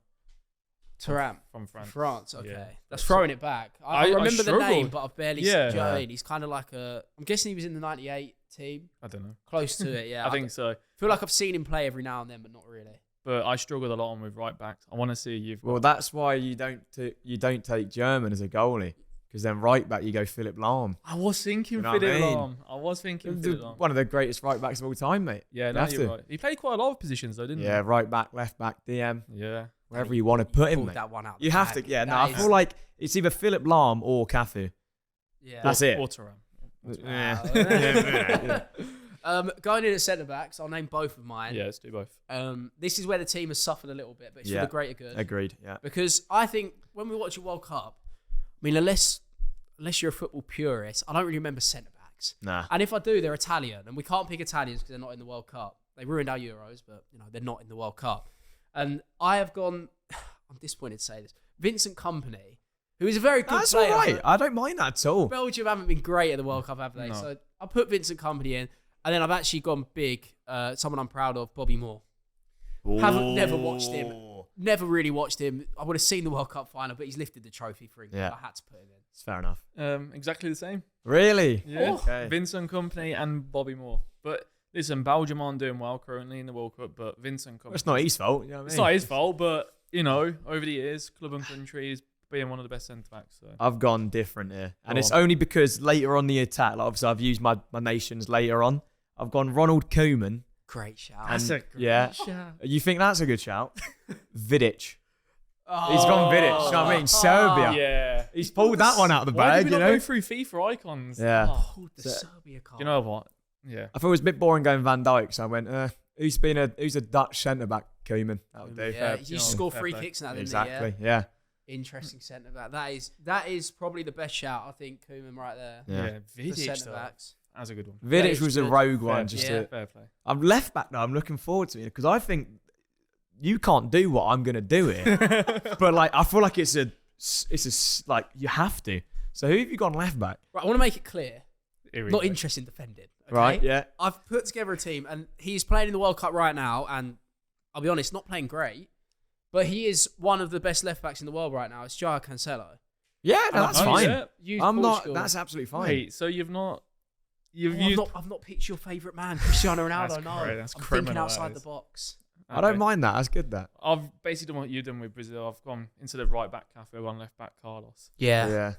Thuram. from France. France, okay. Yeah. That's throwing it back. I I remember the struggled. name, but I've barely Yeah. do you know what I mean? He's kind of like I'm guessing he was in the 98 team. I don't know. Close to it, yeah. I think so. feel like I've seen him play every now and then, but not really. But I struggled a lot on with right backs. I want to see you've. Well, that's why you don't take German as a goalie, because then right back you go Philipp Lahm. I was thinking You know what I Philipp mean? Lahm. I was thinking Philipp Lahm. One of the greatest right backs of all time, mate. Yeah, You no, have you're to. right. He played quite a lot of positions though, didn't Yeah, right back, left back, DM, he? Yeah. wherever you want to put him, Pulled mate. that one out. You the have to. bag. Yeah, no, That I is- feel like it's either Philipp Lahm or Cafu. Yeah. That's it. Or Thuram. Yeah. Going in at centre backs, I'll name both of mine. Yeah, let's do both. This is where the team has suffered a little bit, but it's for Yeah. the greater good. Agreed. Yeah. Because I think when we watch a World Cup, I mean, unless you're a football purist, I don't really remember centre backs. Nah. And if I do, they're Italian, and we can't pick Italians because they're not in the World Cup. They ruined our Euros, but they're not in the World Cup. And I have gone. I'm disappointed to say this. Vincent Kompany, who is a very good That's player. all right. but I don't mind that at all. Belgium haven't been great at the World Cup, have they? No. So I put Vincent Kompany in, and then I've actually gone big. Someone I'm proud of, Bobby Moore. Never watched him. Never really watched him. I would have seen the World Cup final, but he's lifted the trophy for England. Yeah. I had to put him in. It's fair enough. Exactly the same. Really? Yeah. Okay. Vincent Kompany and Bobby Moore. But listen, Belgium aren't doing well currently in the World Cup, but Vincent Kompany. Well, it's not his fault. You know what I mean? It's not his fault, but over the years, club and country is being one of the best centre backs. So. I've gone different here. And Go it's on. only because later on the attack, like obviously I've used my nations later on. I've gone Ronald Koeman. Great shout. And That's a great yeah. shout. You think that's a good shout? Vidic. Oh. He's gone Vidic. You know what I mean? Serbia. Yeah. He's pulled that one out of the Why bag, did we you not know? go through FIFA icons? Yeah. Oh, Oh, the So- Serbia card. you know what? Yeah. I thought it was a bit boring going Van Dijk, so I went, who's a Dutch centre back? Koeman. That would do. Yeah, fair- he used to score fair free play. kicks now, didn't Exactly. he? Yeah. Interesting centre back. That is probably the best shout, I think, Koeman right there. Yeah. For Vidic, centre though. backs. That's a good one. Vidic Vidic's was a good. rogue Fair, one. Just yeah. to, Fair play. I'm left back now. I'm looking forward to it because I think you can't do what I'm gonna do here. But like, I feel like it's like you have to. So who have you gone left back? Right, I want to make it clear. not interested in defending. Okay? Right, yeah. I've put together a team, and he's playing in the World Cup right now, and I'll be honest, not playing great, but he is one of the best left backs in the world right now. It's Joao Cancelo. Yeah, no, that's fine. Yeah. I'm not. That's absolutely fine. Wait, so you've not. I've not picked your favourite man, Cristiano Ronaldo. That's I'm criminal, thinking outside the box. I don't mind that. That's good. That I've basically done what you've done with Brazil. I've gone instead of right back Cafe, one left back Carlos. Yeah.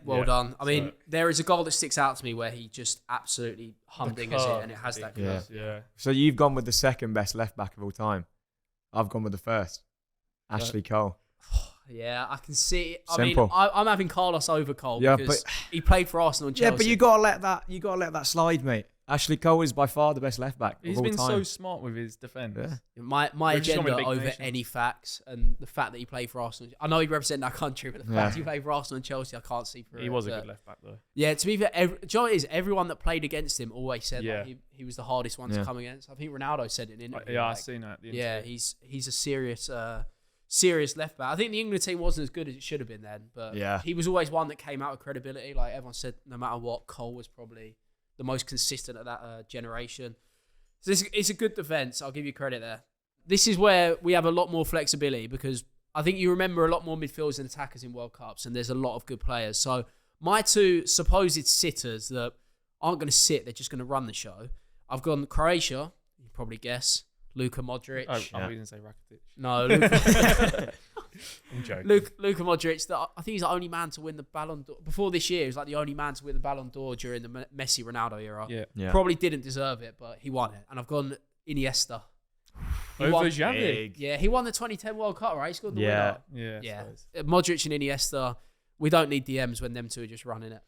Well done. I mean, there is a goal that sticks out to me where he just absolutely humdingers it, and it has that. Yeah. So you've gone with the second best left back of all time. I've gone with the first, Ashley Cole. Yeah, I can see it. Simple. I mean, I'm having Carlos over Cole because but he played for Arsenal and Chelsea. Yeah, but you gotta let that slide, mate. Ashley Cole is by far the best left back He's of all been time. so smart with his defence. Yeah. My agenda over any facts and the fact that he played for Arsenal. I know he represented our country, but the fact he played for Arsenal and Chelsea, I can't see through. He was a good left back though. Yeah, to be fair, do you know what it is? Everyone that played against him always said that he was the hardest one to come against. I think Ronaldo said it in an interview. I've seen that. Yeah, he's a serious left back. I think the England team wasn't as good as it should have been then, but he was always one that came out with credibility. Like everyone said, no matter what, Cole was probably the most consistent of that generation. So it's a good defence. I'll give you credit there. This is where we have a lot more flexibility because I think you remember a lot more midfielders and attackers in World Cups, and there's a lot of good players. So my two supposed sitters that aren't going to sit, they're just going to run the show. I've gone Croatia, you probably guess, Luka Modric. Oh, I didn't say Rakitic. No, Luka. I'm joking. Luka Modric, I think he's the only man to win the Ballon d'Or. Before this year, he was like the only man to win the Ballon d'Or during the Messi-Ronaldo era. Yeah. Probably didn't deserve it, but he won it. And I've gone Iniesta. Over Xavi. Yeah, he won the 2010 World Cup, right? He scored the winner. Yeah. Modric and Iniesta, we don't need DMs when them two are just running it.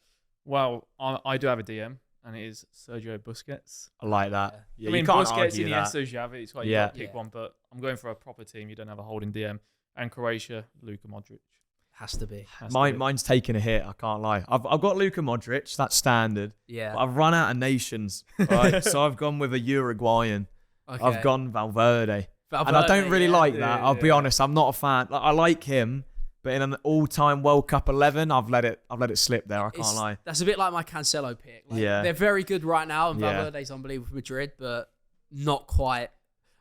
Well, I do have a DM, and it is Sergio Busquets. I like that. I mean, Busquets, Iniesta, Xavi. It's like you got to pick one, but I'm going for a proper team. You don't have a holding DM. And Croatia, Luka Modric. Has to be. Mine's taking a hit. I can't lie. I've got Luka Modric. That's standard. Yeah. But I've run out of nations. Right? So I've gone with a Uruguayan. Okay. I've gone Valverde. And I don't really like that. I'll be honest. I'm not a fan. Like, I like him, but in an all-time World Cup 11, I've let it slip there. I can't lie. That's a bit like my Cancelo pick. Like, they're very good right now, and Valverde's unbelievable for Madrid, but not quite.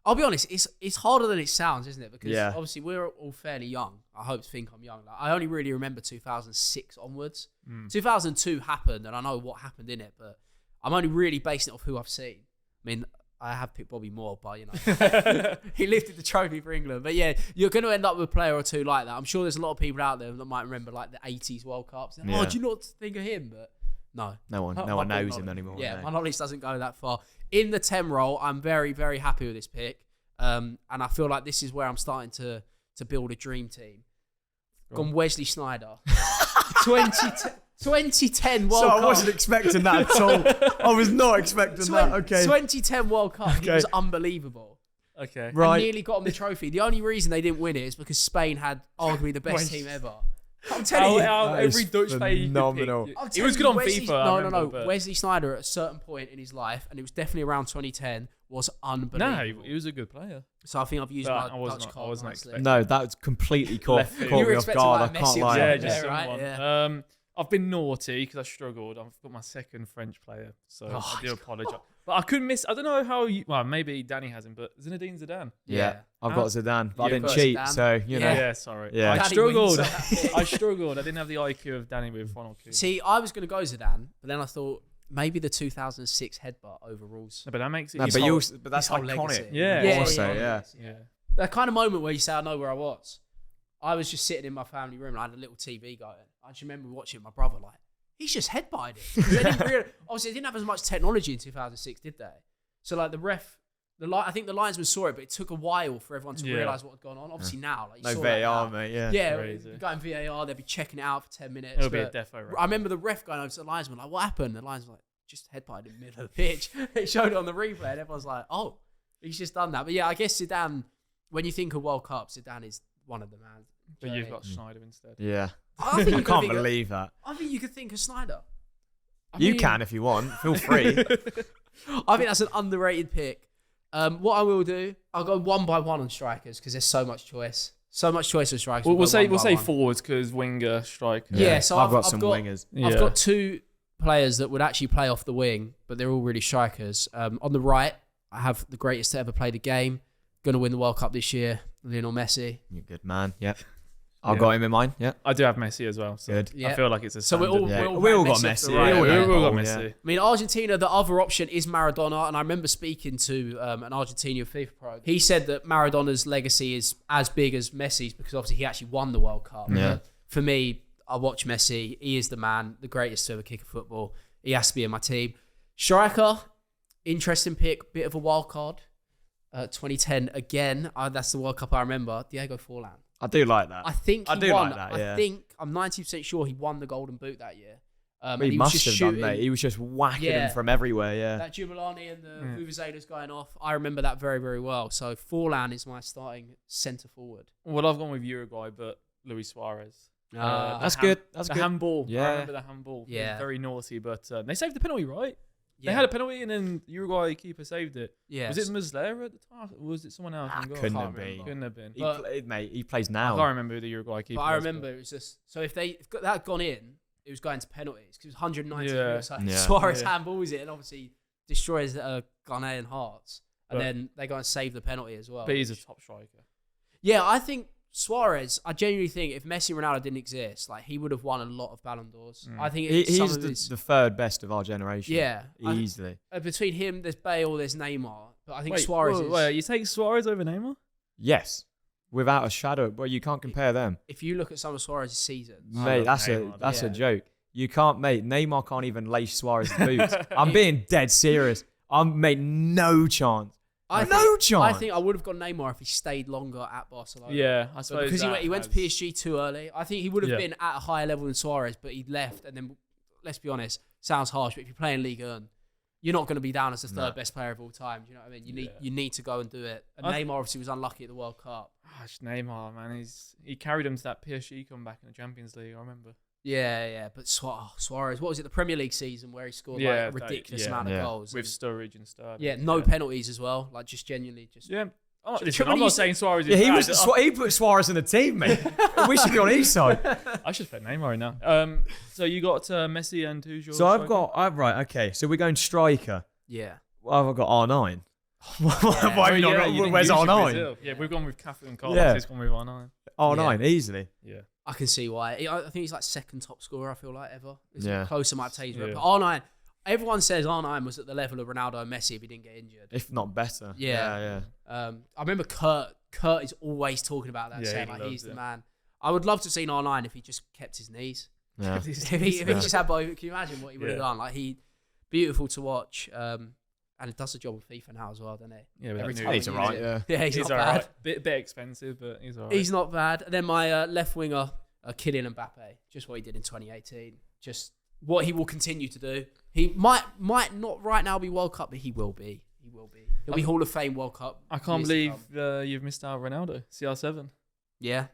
I'll be honest, it's harder than it sounds, isn't it? Because obviously we're all fairly young. I hope to think I'm young. Like, I only really remember 2006 onwards. 2002 happened, and I know what happened in it, but I'm only really basing it off who I've seen. I mean, I have picked Bobby Moore, but you know, he lifted the trophy for England. But yeah, you're going to end up with a player or two like that. I'm sure there's a lot of people out there that might remember like the 80s World Cups. And, do you not think of him? But no one knows him anymore. Yeah, my knowledge doesn't go that far. In the 10 role, I'm very, very happy with this pick. And I feel like this is where I'm starting to build a dream team. Gone Wesley Sneijder. 2010 World Cup. So I wasn't expecting that at all. I was not expecting that. Okay. 2010 World Cup. He was unbelievable. Okay. Right. And nearly got him the trophy. The only reason they didn't win it is because Spain had arguably the best team ever. I'm telling you. Every Dutch player phenomenal. He was good on FIFA. No. Wesley Sneijder at a certain point in his life, and it was definitely around 2010, was unbelievable. No, he was a good player. So I think I've used my Dutch card. I wasn't expecting. No, that was completely caught me off guard. I can't lie. Yeah, just someone. Yeah. I've been naughty because I struggled. I've got my second French player, so I do apologise. But I couldn't miss. I don't know how you. Well, maybe Danny hasn't, but Zinedine Zidane. Yeah, I've got Zidane, but I didn't cheat, Zidane. So you know. Yeah, sorry. Yeah. I struggled. I struggled. I didn't have the IQ of Danny with Ronald Koeman. See, I was going to go Zidane, but then I thought maybe the 2006 headbutt overrules. No, but that makes it. No, but that's iconic. Yeah. That kind of moment where you say, "I know where I was." I was just sitting in my family room and I had a little TV going. I just remember watching my brother like, he's just headbutted it. Obviously, they didn't have as much technology in 2006, did they? So like the ref, I think the linesman saw it, but it took a while for everyone to realise what had gone on. Obviously now, like you saw VAR, mate. Yeah, going VAR, they'd be checking it out for 10 minutes. It'll be a defo. Right? I remember the ref going over to the linesman like, "What happened?" The linesman like, "Just headbutted in the middle of the pitch." They showed it on the replay, and everyone's like, "Oh, he's just done that." But yeah, I guess Zidane. When you think of World Cup, Zidane is one of the man. But you've got Sneijder instead. Yeah. I think I can't believe that. I think you could think of Sneijder. You can if you want. Feel free. I think that's an underrated pick. What I will do, I'll go one by one on strikers because there's so much choice. So much choice of strikers. We'll say forwards because winger, striker. Yeah, so I've got some wingers. I've got two players that would actually play off the wing, but they're all really strikers. On the right, I have the greatest to ever play the game. Going to win the World Cup this year, Lionel Messi. You're a good man. Yep. I've got him in mind. Yeah. I do have Messi as well. So Good. I feel like it's a So standard. we all got Messi. Right. We all got Oh, Messi. yeah. I mean, Argentina, the other option is Maradona, and I remember speaking to an Argentinian FIFA pro. He said that Maradona's legacy is as big as Messi's because obviously he actually won the World Cup. Yeah. For me, I watch Messi. He is the man, the greatest to ever kick a football. He has to be in my team. Striker, interesting pick, bit of a wild card. 2010 again. That's the World Cup I remember. Diego Forlan. I do like that. I think I he do won. like that, yeah. I think I'm 90% sure he won the Golden Boot that year. He was must just have shooting. done, mate. He was just whacking Yeah. them from everywhere. Yeah. That Jubilani and the Vuvuzelas going off. I remember that very, very well. So Forlan is my starting centre forward. Well, I've gone with Uruguay, but Luis Suarez. That's good. That's the good. handball. Yeah. I remember the handball. It Yeah. was very naughty, but they saved the penalty, right? Yeah. They had a penalty, and then Uruguay keeper saved it. Yeah. Was it Muslera at the time? Or was it someone else? in goal? couldn't I have can't been. remember. Couldn't have been. He But- played, mate. He plays I now. can't remember who the Uruguay keeper But I was, remember it was just so if that had gone in, it was going to penalties because it was 190 Yeah. minutes. So Yeah. Suarez Yeah. handballs it and obviously destroys Ghanaian hearts, and But- then they go and save the penalty as well. But he's a top striker. Yeah, I think Suarez. I genuinely think if Messi and Ronaldo didn't exist, like he would have won a lot of Ballon d'Ors. I think He's some of his, the third best of our generation. yeah. Easily. Between him, there's Bale, there's Neymar, but I think Wait, Suarez is. wait, you take Suarez over Neymar? Yes. Without a shadow. Well, you can't compare them. If you look at some of Suarez's seasons, Mate, that's Neymar, a yeah. joke. You can't, mate. Neymar can't even lace Suarez's boots. I'm being dead serious. Mate, no chance. No chance. I think I would have gone Neymar if he stayed longer at Barcelona. Yeah, I But suppose because that he went to has- PSG too early. I think he would have Yeah. been at a higher level than Suarez, but he left. And then, let's be honest, sounds harsh, but if you're playing Ligue 1, you're not going to be down as the third best player of all time. Do you know what I mean? You need to go and do it. And Neymar obviously was unlucky at the World Cup. Gosh, Neymar, man, he carried him to that PSG comeback in the Champions League. I remember. Yeah. But Suarez, what was it, the Premier League season where he scored Yeah, like a ridiculous that- amount of yeah. goals? With And- Sturridge and stuff. yeah, no penalties as well. Like just genuinely just. Yeah. Oh, Should listen, we I'm not use- saying Suarez is Yeah, bad. he put Suarez in the team, mate. We should be on his side. I should put Neymar in now. So you got Messi and who's your So striker? right, okay. So we're going striker. Yeah. Well, I've got R9. Why have Oh, you not yeah, got, you didn't where's use your R9? Brazil. Yeah, we've gone with Cafu and Carlos. Yeah. He's gone with R9. R9, easily. Yeah. I can see why. I think he's like second top scorer, I feel like, ever. It's Yeah. closer might take it. Yeah. But R9, everyone says R9 was at the level of Ronaldo and Messi if he didn't get injured. If not better. Yeah. Yeah. I remember Kurt is always talking about that, Yeah, saying he like loves he's the it. man. I would love to have seen R9 if he just kept his knees. Yeah. if he just had both, can you imagine what he would have Yeah. done? Like beautiful to watch. And it does the job with FIFA now as well, doesn't it? Yeah, with Every that time new- He's he alright, uses yeah. it. Yeah, he's He's not alright. bad. Bit expensive, but he's alright. He's not bad. And then my left winger, Kylian Mbappe, just what he did in 2018. Just what he will continue to do. He might not right now be World Cup, but he will be. He will be. He'll be Hall of Fame World Cup. I can't years to believe come. you've missed out Ronaldo. CR7. Yeah,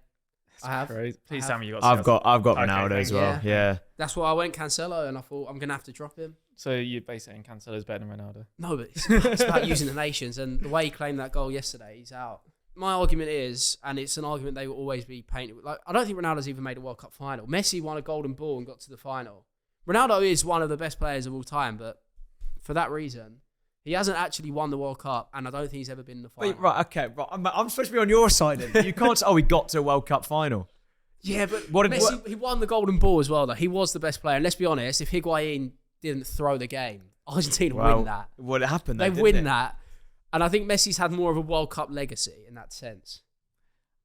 That's I have. crazy. Please I tell me you got I've CR7. got Okay, Ronaldo thank as you. well. Yeah. that's why I went Cancelo, and I thought I'm gonna have to drop him. So you're basically saying Cancelo's better than Ronaldo. No, but it's about using the nations, and the way he claimed that goal yesterday, he's out. My argument is, and it's an argument they will always be painted with. Like, I don't think Ronaldo's even made a World Cup final. Messi won a Golden Ball and got to the final. Ronaldo is one of the best players of all time, but for that reason, he hasn't actually won the World Cup, and I don't think he's ever been in the final. Wait, right, okay. Right. I'm supposed to be on your side then. You can't say, he got to a World Cup final. Yeah, but What did- Messi, he won the Golden Ball as well, though. He was the best player. And let's be honest, if Higuain didn't throw the game, Argentina win that. What happened They though, didn't win it? that. And I think Messi's had more of a World Cup legacy in that sense.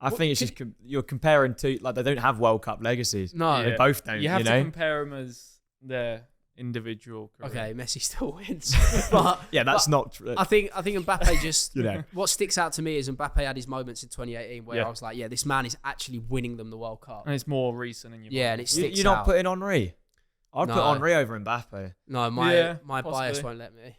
I think it's just you're comparing two, like they don't have World Cup legacies. No. They Yeah. both don't, You have to know? compare them as their individual career. Okay, Messi still wins. but Yeah, that's not true. I think Mbappe just, You know. what sticks out to me is Mbappe had his moments in 2018 where Yeah. I was like, yeah, this man is actually winning them the World Cup. And it's more recent in your Yeah, mind. and it You- sticks You're not out. putting Henri. I'd put No. Henri over Mbappe. No, my Yeah, bias possibly. won't let me.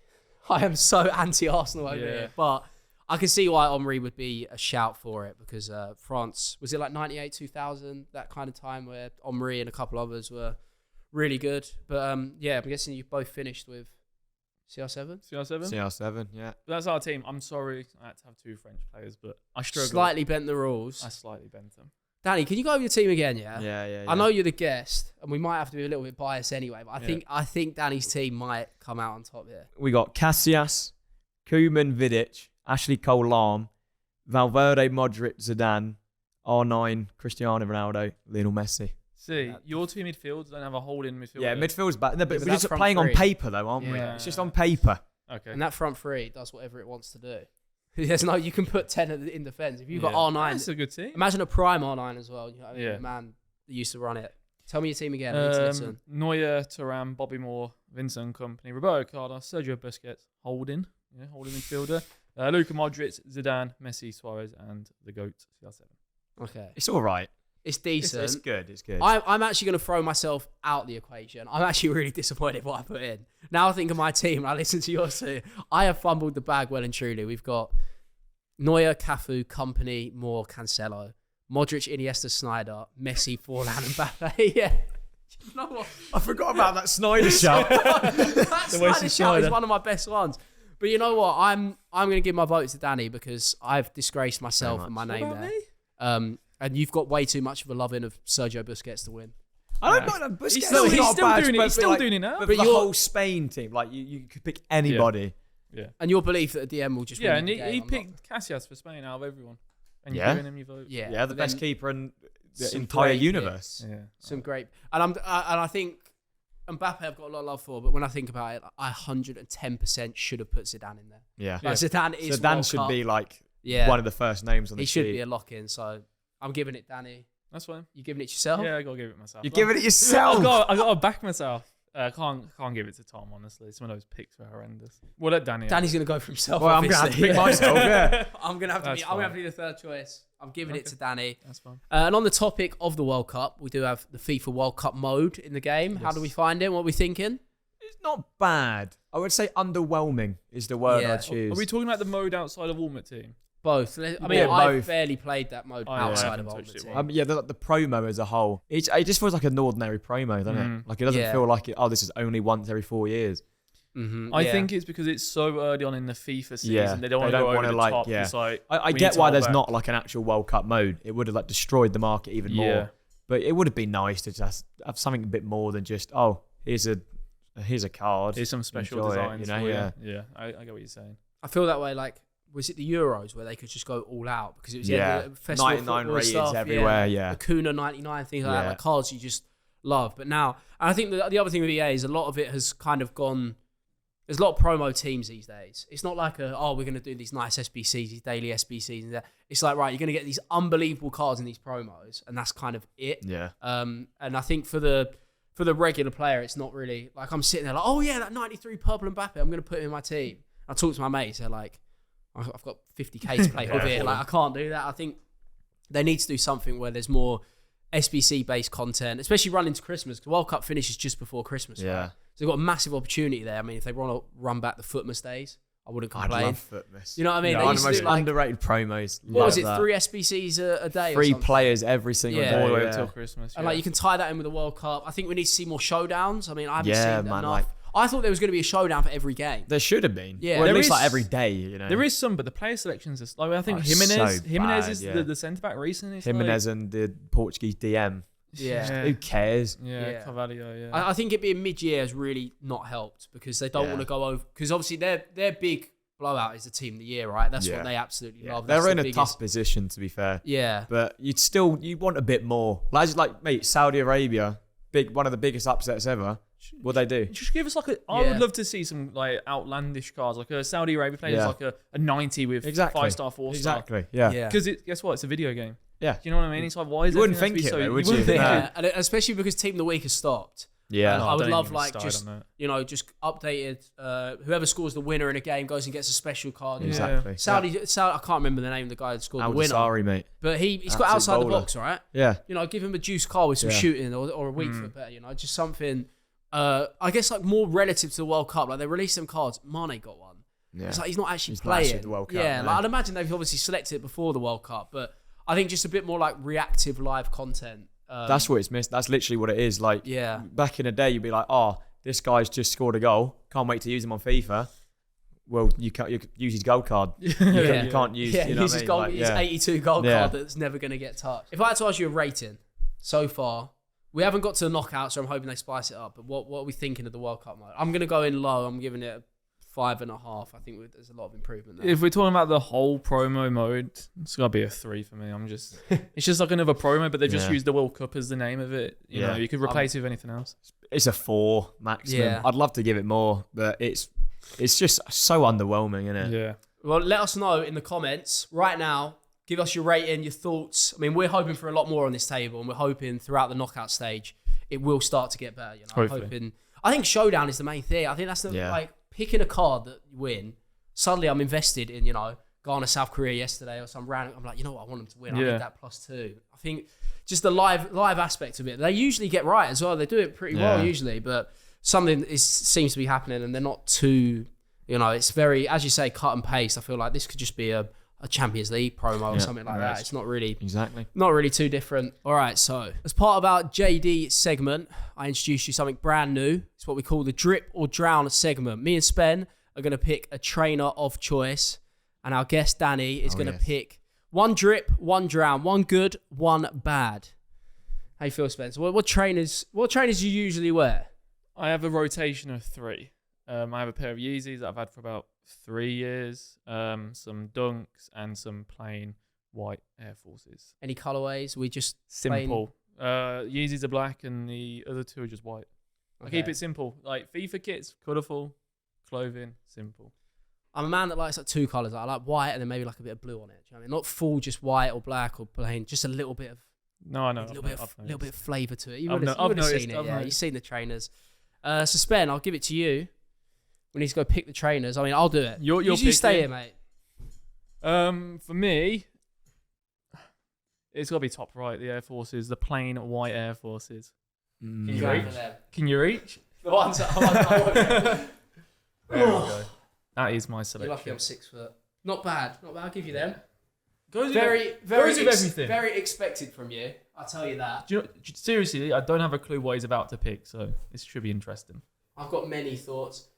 I am so anti-Arsenal over Yeah. here. But I can see why Henri would be a shout for it because France, was it like 98, 2000, that kind of time where Henri and a couple others were really good. But yeah, I'm guessing you both finished with CR7? CR7? CR7, yeah. That's our team. I'm sorry I had to have two French players, but I struggled. Slightly bent the rules. I slightly bent them. Danny, can you go over your team again? Yeah. Yeah. I know you're the guest, and we might have to be a little bit biased anyway. But I think Danny's team might come out on top here. We got Casillas, Koeman, Vidic, Ashley Cole, Lahm, Valverde, Modric, Zidane, R9, Cristiano Ronaldo, Lionel Messi. See, your two midfields don't have a holding midfield. Yeah, midfield's back. No, but we're that's just front playing on three. paper though, aren't we? Yeah. It's just on paper. Okay. And that front three does whatever it wants to do. You can put 10 in defence. If you've got R9, That's a good team. imagine a prime R9 as well. You know what I mean? Yeah. The man that used to run it. Tell me your team again. I need to listen. Neuer, Thuram, Bobby Moore, Vincent Company, Roberto Carlos, Sergio Busquets, holding midfielder, Luka Modric, Zidane, Messi, Suarez, and the GOAT, CR7. Okay. It's all right. It's decent. It's good. It's good. I'm actually going to throw myself out the equation. I'm actually really disappointed what I put in. Now I think of my team and I listen to yours too. I have fumbled the bag well and truly. We've got Neuer, Cafu, Company, Moore, Cancelo, Modric, Iniesta, Snyder, Messi, Forlan, and Mbappe. Yeah. You know what? I forgot about that Snyder shout. That Snyder shout is one of my best ones. But you know what? I'm going to give my vote to Danny because I've disgraced myself and my name there. And you've got way too much of a loving of Sergio Busquets to win. I don't mind Busquets. He's still doing it. He's still doing it now. But the whole Spain team, like you could pick anybody. Yeah. And your belief that the DM will just win and the game, he I'm picked Casillas for Spain out of everyone. And you're Yeah. giving him your vote. Yeah, the but best then keeper in the some entire great universe. Yeah. some great. And I think Mbappe I've got a lot of love for, but when I think about it, I 110% should have put Zidane in there. Yeah. Like, Zidane is Zidane World should Cup. be like Yeah. one of the first names on the He should sheet. be a lock-in, so I'm giving it Danny. That's fine. You giving it yourself? Yeah, I gotta give it myself. You're giving it yourself. I gotta back myself. Can't give it to Tom, honestly. Some of those picks were horrendous. Well, let Danny. Danny's going to go for himself. Well, I'm going to have to obviously. pick myself, yeah. I'm going to have to That's be. I'm going to have fine. to be the third choice. I'm giving it to Danny. That's fine. And on the topic of the World Cup, we do have the FIFA World Cup mode in the game. How do we find it? What are we thinking? It's not bad. I would say underwhelming is the word Yeah. I'd choose. Are we talking about the mode outside of Ultimate Team? Both. I mean, Yeah, I've both. barely played that mode I outside haven't of touched Ultimate it Team. once. Yeah, the promo as a whole. It just feels like an ordinary promo, doesn't it? Like it doesn't Yeah. feel like this is only once every 4 years. I think it's because it's so early on in the FIFA season. Yeah, They don't want they to don't go over wanna, the like, top. yeah. It's like, I we need get to why hold there's back. not like an actual World Cup mode. It would have like destroyed the market even Yeah. more. But it would have been nice to just have something a bit more than just here's a card. Here's some special Enjoy it, designs. you know, for you. yeah. Yeah. I get what you're saying. I feel that way. Like, was it the Euros where they could just go all out because it was Yeah. the festival 99 football ratings stuff, everywhere, yeah. Acuna 99 things like that, Yeah. like cards you just love. But now, and I think the other thing with EA is a lot of it has kind of gone. There's a lot of promo teams these days. It's not like we're going to do these nice SBCs, these daily SBCs. And that. It's like, right, you're going to get these unbelievable cards in these promos, and that's kind of it. Yeah. And I think for the regular player, it's not really like I'm sitting there like, oh yeah, that 93 purple Mbappe, I'm going to put him in my team. I talk to my mates, they're like, I've got 50k to play with it. Like I can't do that. I think they need to do something where there's more SBC based content, especially running to Christmas. The World Cup finishes just before Christmas. Yeah. Right? So they've got a massive opportunity there. I mean, if they want to run back the Footmas days, I wouldn't I'd complain. love Footmas. You know what I mean? Yeah, They one of used the to most do, like, underrated promos. what Love was it? that. 3 SBCs a day. Three or something? players every single Yeah. day. All the way yeah. until Christmas. And yeah. like you can tie that in with the World Cup. I think we need to see more showdowns. I mean, I haven't Yeah, seen man, enough. like- I thought there was going to be a showdown for every game. There should have been. Yeah. Or at There least is- like every day, you know. There is some, but the player selections is like I think Oh, Jimenez. so Jimenez bad, is yeah. the centre back recently. It's Jimenez and the Portuguese DM. Yeah. Who cares? Yeah. Carvalho. Yeah. I think it being mid-year has really not helped because they don't Yeah. want to go over. Because obviously their big blowout is the team of the year, right? That's Yeah. what they absolutely Yeah. love. That's They're in the a biggest- tough position, to be fair. Yeah. But you want a bit more. Like mate, Saudi Arabia, one of the biggest upsets ever. What they do? Just give us like I Yeah. would love to see some like outlandish cards, like a Saudi Arabia player Yeah. like a 90 with Exactly. 5-star, 4-star. Exactly. Yeah. Yeah. Because guess what? It's a video game. Yeah. Do you know what I mean? It's like why is You wouldn't everything think have to be it, so? though, would wouldn't you? think Yeah, it. and especially because Team of the Week has stopped. Yeah. I would don't love even like start just on that. just updated. Whoever scores the winner in a game goes and gets a special card. Yeah. Exactly. Saudi, I can't remember the name of the guy that scored the winner, Al-Dasari, mate. but he's got Absolute outside the bowler. box, right? Yeah. Give him a juice card with some Yeah. shooting or a week for better. Just something. I guess like more relative to the World Cup. Like they released some cards. Mane got one. Yeah. It's like he's not actually He's not playing. actually at the World Cup, Yeah, no. like I'd imagine they've obviously selected it before the World Cup, but I think just a bit more like reactive live content. That's what it's missed. That's literally what it is. Like Yeah. back in the day, you'd be like, oh, this guy's just scored a goal. Can't wait to use him on FIFA. well, you could use his gold card. You can't use. Yeah, you know use what his I gold, mean? his 82 gold Yeah. card that's never going to get touched. If I had to ask you a rating so far, we haven't got to the knockout, so I'm hoping they spice it up. But what are we thinking of the World Cup mode? I'm going to go in low. I'm giving it a 5.5. I think there's a lot of improvement there. If we're talking about the whole promo mode, it's got to be a 3 for me. It's just like another promo, but they've just used the World Cup as the name of it. You know, you could replace it with anything else. It's a 4 maximum. Yeah. I'd love to give it more, but it's just so underwhelming, isn't it? Yeah. Well, let us know in the comments right now. Give us your rating, your thoughts. I mean, we're hoping for a lot more on this table, and we're hoping throughout the knockout stage it will start to get better. You know, Hopefully. I think showdown is the main thing. I think that's like picking a card that you win. Suddenly, I'm invested in Ghana, South Korea yesterday or some random. I'm like, you know what, I want them to win. I need that +2. I think just the live aspect of it. They usually get right as well. They do it pretty well usually, but something seems to be happening, and they're not too. It's very, as you say, cut and paste. I feel like this could just be a Champions League promo or something like that. It's not really too different. All right, so as part of our JD segment, I introduced you something brand new. It's what we call the Drip or Drown segment. Me and Spen are going to pick a trainer of choice, and our guest Danny is going to pick one drip, one drown, one good, one bad. How you feel, Spencer? What trainers you usually wear? I have a rotation of 3. I have a pair of Yeezys that I've had for about 3 years, some Dunks, and some plain white Air Forces. Any colorways? We just simple. Yeezys are black, and the other 2 are just white. I keep it simple. Like FIFA kits, colourful, clothing, simple. I'm a man that likes like 2 colours. I like white and then maybe like a bit of blue on it. Do you know what I mean? Not full, just white or black or plain. Just a little bit of a little bit of flavour to it. You I've would have seen it. Noticed. You've seen the trainers. So Spen, I'll give it to you. We need to go pick the trainers. I mean, I'll do it. You stay here, mate. For me, it's got to be top right. The Air Forces, the plain white Air Forces. Can you reach? Can you reach? The ones that there we go. That is my selection. You're lucky I'm 6 foot. Not bad. I'll give you them. Goes very everything. Very expected from you. I'll tell you that. Seriously, I don't have a clue what he's about to pick, so this should be interesting. I've got many thoughts.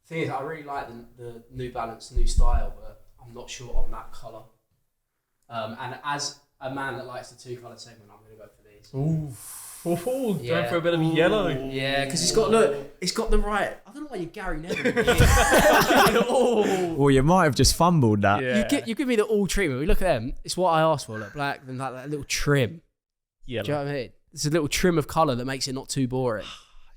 Thing is, I really like the New Balance new style, but I'm not sure on that colour. And as a man that likes the 2 colour segment, I'm going to go for these. Going for a bit of yellow. Yeah, because it's got the right. I don't know why you're Gary Neville. Well, you might have just fumbled that. Yeah. You give me the all treatment. We look at them. It's what I asked for. Look, black, then that little trim. Yellow. Do you know what I mean? It's a little trim of colour that makes it not too boring.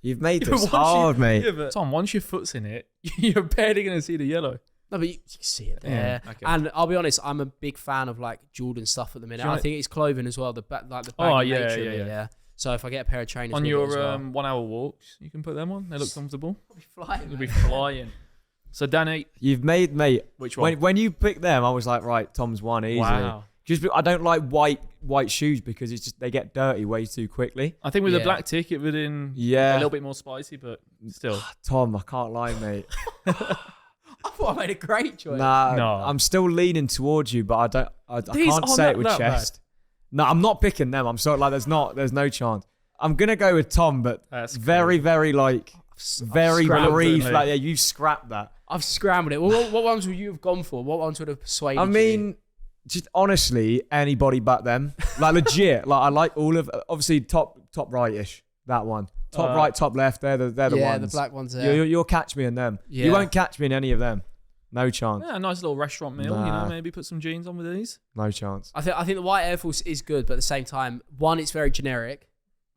You've made this hard, mate. Yeah, but Tom, once your foot's in it, you're barely going to see the yellow. No, but you can see it there. Yeah, okay. And I'll be honest, I'm a big fan of like Jordan stuff at the minute. I think it's clothing as well. The baggy nature of it, yeah. So if I get a pair of trainers on your well, 1 hour walks, you can put them on. They look comfortable. I'll be flying. You'll be flying. So Danny, You've made, mate. Which one? When you picked them, I was like, right, Tom's one easily. Wow. Just I don't like white shoes because it's just they get dirty way too quickly. I think with the black tick, it would in a little bit more spicy, but still. Tom, I can't lie, mate. I thought I made a great choice. Nah, no. I'm still leaning towards you, but I These can't say it with chest. No, I'm not picking them. I'm sorry, like there's no chance. I'm gonna go with Tom, but that's very like very brief. Like you've scrapped that. I've scrambled it. Well, what ones would you have gone for? What ones would have persuaded you? I mean, just honestly, anybody but them. Like legit. Like I like all of obviously top rightish. That one. Top right, top left. They're the ones. Yeah, the black ones there. You'll catch me in them. Yeah. You won't catch me in any of them. No chance. Yeah, a nice little restaurant meal. Nah. Maybe put some jeans on with these. No chance. I think the white Air Force is good, but at the same time, 1, it's very generic.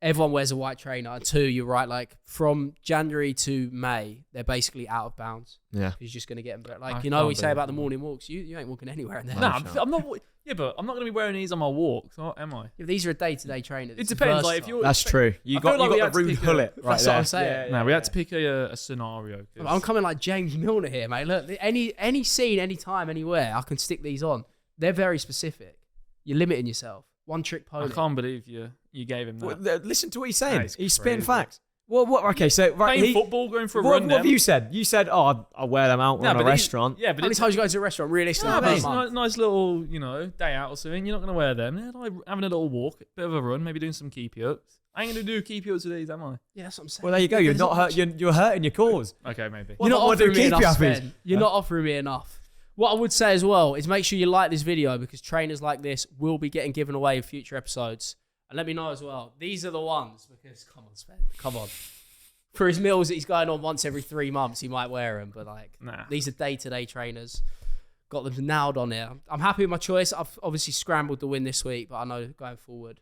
Everyone wears a white trainer. And 2, you're right. Like from January to May, they're basically out of bounds. Yeah. You're just gonna get them. Like we say about the morning walks. You ain't walking anywhere in there. No, I'm not. Yeah, but I'm not going to be wearing these on my walks, am I? Yeah, these are day-to-day trainers. It depends. Like if you're, that's true. You got the Rude Hullet right That's there. what I'm saying. No, we had to pick a scenario. I'm coming like James Milner here, mate. Look, any scene, any time, anywhere, I can stick these on. They're very specific. You're limiting yourself. One trick pony. I can't believe you gave him that. Well, listen to what he's saying. He's spitting crazy. facts. Well, what? Okay, so playing football, going for a what run. What have you said? You said, "Oh, I'll wear them out in a restaurant." Yeah, but how many times you go to a restaurant? Realistically, it's a nice little, day out or something. You're not going to wear them. Yeah, like having a little walk, a bit of a run, maybe doing some keepy ups. I ain't gonna keep you up to these, am I? Yeah, that's what I'm saying. Well, there you go. You're not hurt. You're hurting your cause. Okay, maybe. You're not not one to offering me keep enough, you happy. Sven. You're not offering me enough. What I would say as well is make sure you like this video because trainers like this will be getting given away in future episodes. And let me know as well. These are the ones because come on, Sven. Come on. For his meals that he's going on once every 3 months, he might wear them. But these are day-to-day trainers. Got them nailed on here. I'm happy with my choice. I've obviously scrambled to win this week, but I know going forward.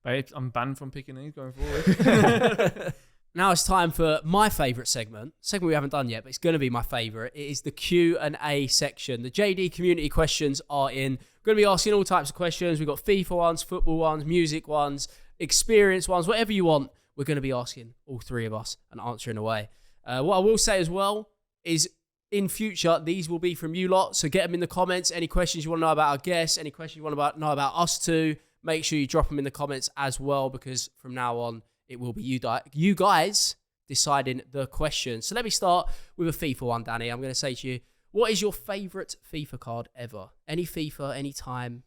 Babe, I'm banned from picking these going forward. Now it's time for my favourite segment we haven't done yet, but it's going to be my favourite. It is the Q&A section. The JD community questions are in. We're going to be asking all types of questions. We've got FIFA ones, football ones, music ones, experience ones, whatever you want. We're going to be asking all 3 of us and answering away. What I will say as well is in future, these will be from you lot. So get them in the comments. Any questions you want to know about our guests, any questions you want to know about us two, make sure you drop them in the comments as well because from now on, it will be you guys deciding the question. So let me start with a FIFA one, Danny. I'm going to say to you, what is your favourite FIFA card ever? Any FIFA, any time?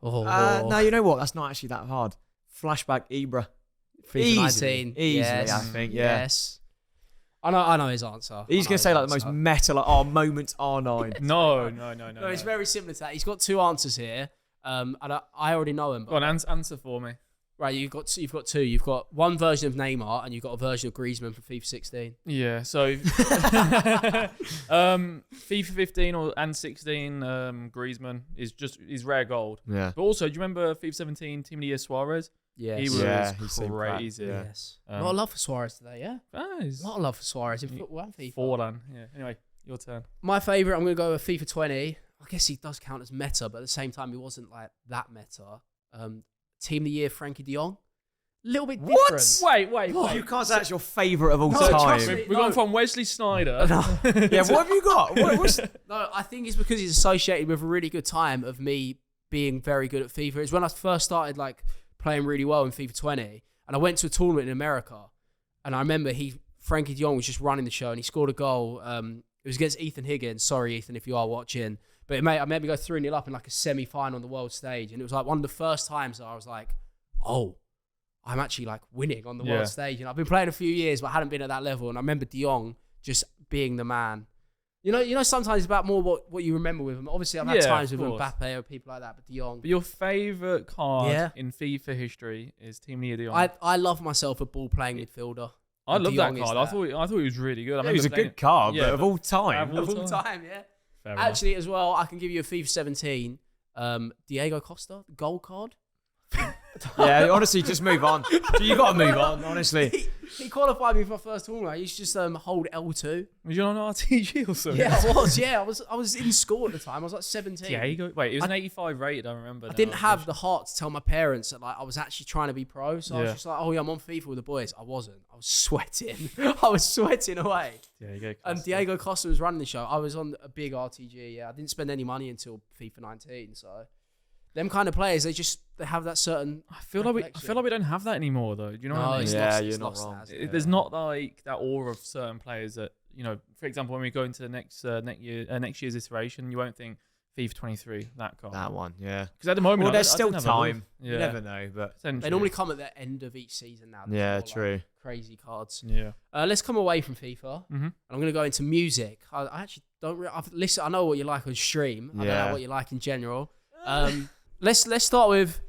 No, you know what? That's not actually that hard. Flashback Ibra. FIFA 19. Easily, yes. I think, yeah. Yes. I know his answer. He's going to say like the most meta, like, moments R9. No. It's very similar to that. He's got 2 answers here. And I already know him. Go on, answer for me. Right, you've got 2. You've got one version of Neymar and you've got a version of Griezmann from FIFA 16. Yeah, so FIFA 15 and 16 Griezmann is rare gold. Yeah. But also, do you remember FIFA 17 Team of the Year Suarez? Yes. He was he's crazy. Yeah. Yes. A lot of love for Suarez today, yeah? A A lot of love for Suarez in football and FIFA. Forlan. Yeah. Anyway, your turn. My favourite, I'm going to go with FIFA 20. I guess he does count as meta, but at the same time, he wasn't like that meta. Team of the Year, Frankie de Jong. A little bit different. Wait. You can't say that's your favourite of all No, time. trust me. We're going from Wesley Sneijder. Yeah, what have you got? No, I think it's because he's associated with a really good time of me being very good at FIFA. It's when I first started like playing really well in FIFA 20, and I went to a tournament in America, and I remember Frankie de Jong was just running the show, and he scored a goal. It was against Ethan Higgins. Sorry, Ethan, if you are watching. But I made me go 3-0 up in like a semi-final on the world stage, and it was like one of the first times that I was like, oh, I'm actually like winning on the world stage. And I've been playing a few years, but I hadn't been at that level. And I remember de Jong just being the man. You know, sometimes it's about more what you remember with him. Obviously, I've had times with Mbappe or people like that, but de Jong. But your favourite card in FIFA history is Team of the Year de Jong. I love myself a ball-playing midfielder. I love that card. I thought he was really good. He was a good card, but of all time. Of all time, yeah. Fair Actually, as well, I can give you a FIFA 17 Diego Costa gold card. Yeah, honestly, just move on. You got to move on, honestly. He qualified me for my first tournament. I used to just hold L2. Was you on RTG or something? Yeah, I was. Yeah, I was in school at the time. I was like 17. Wait, it was an 85 rated. I remember. I didn't have the heart to tell my parents that like I was actually trying to be pro. So I was just like, oh yeah, I'm on FIFA with the boys. I wasn't. I was sweating. I was sweating away. Diego Costa. And Diego Costa was running the show. I was on a big RTG. Yeah, I didn't spend any money until FIFA 19. So. Them kind of players, they have that certain. I feel like we don't have that anymore, though. Do you know what I mean? You're not wrong. There's not like that aura of certain players that For example, when we go into the next year's iteration, you won't think FIFA 23 that card. That one, yeah. Because at the moment, there's still time. Yeah. You never know, but they normally come at the end of each season now. Yeah, true. Like, crazy cards. Yeah. Let's come away from FIFA. Mm-hmm. And I'm going to go into music. I actually don't. Listen, I know what you like on stream. I don't know what you like in general. Let's start with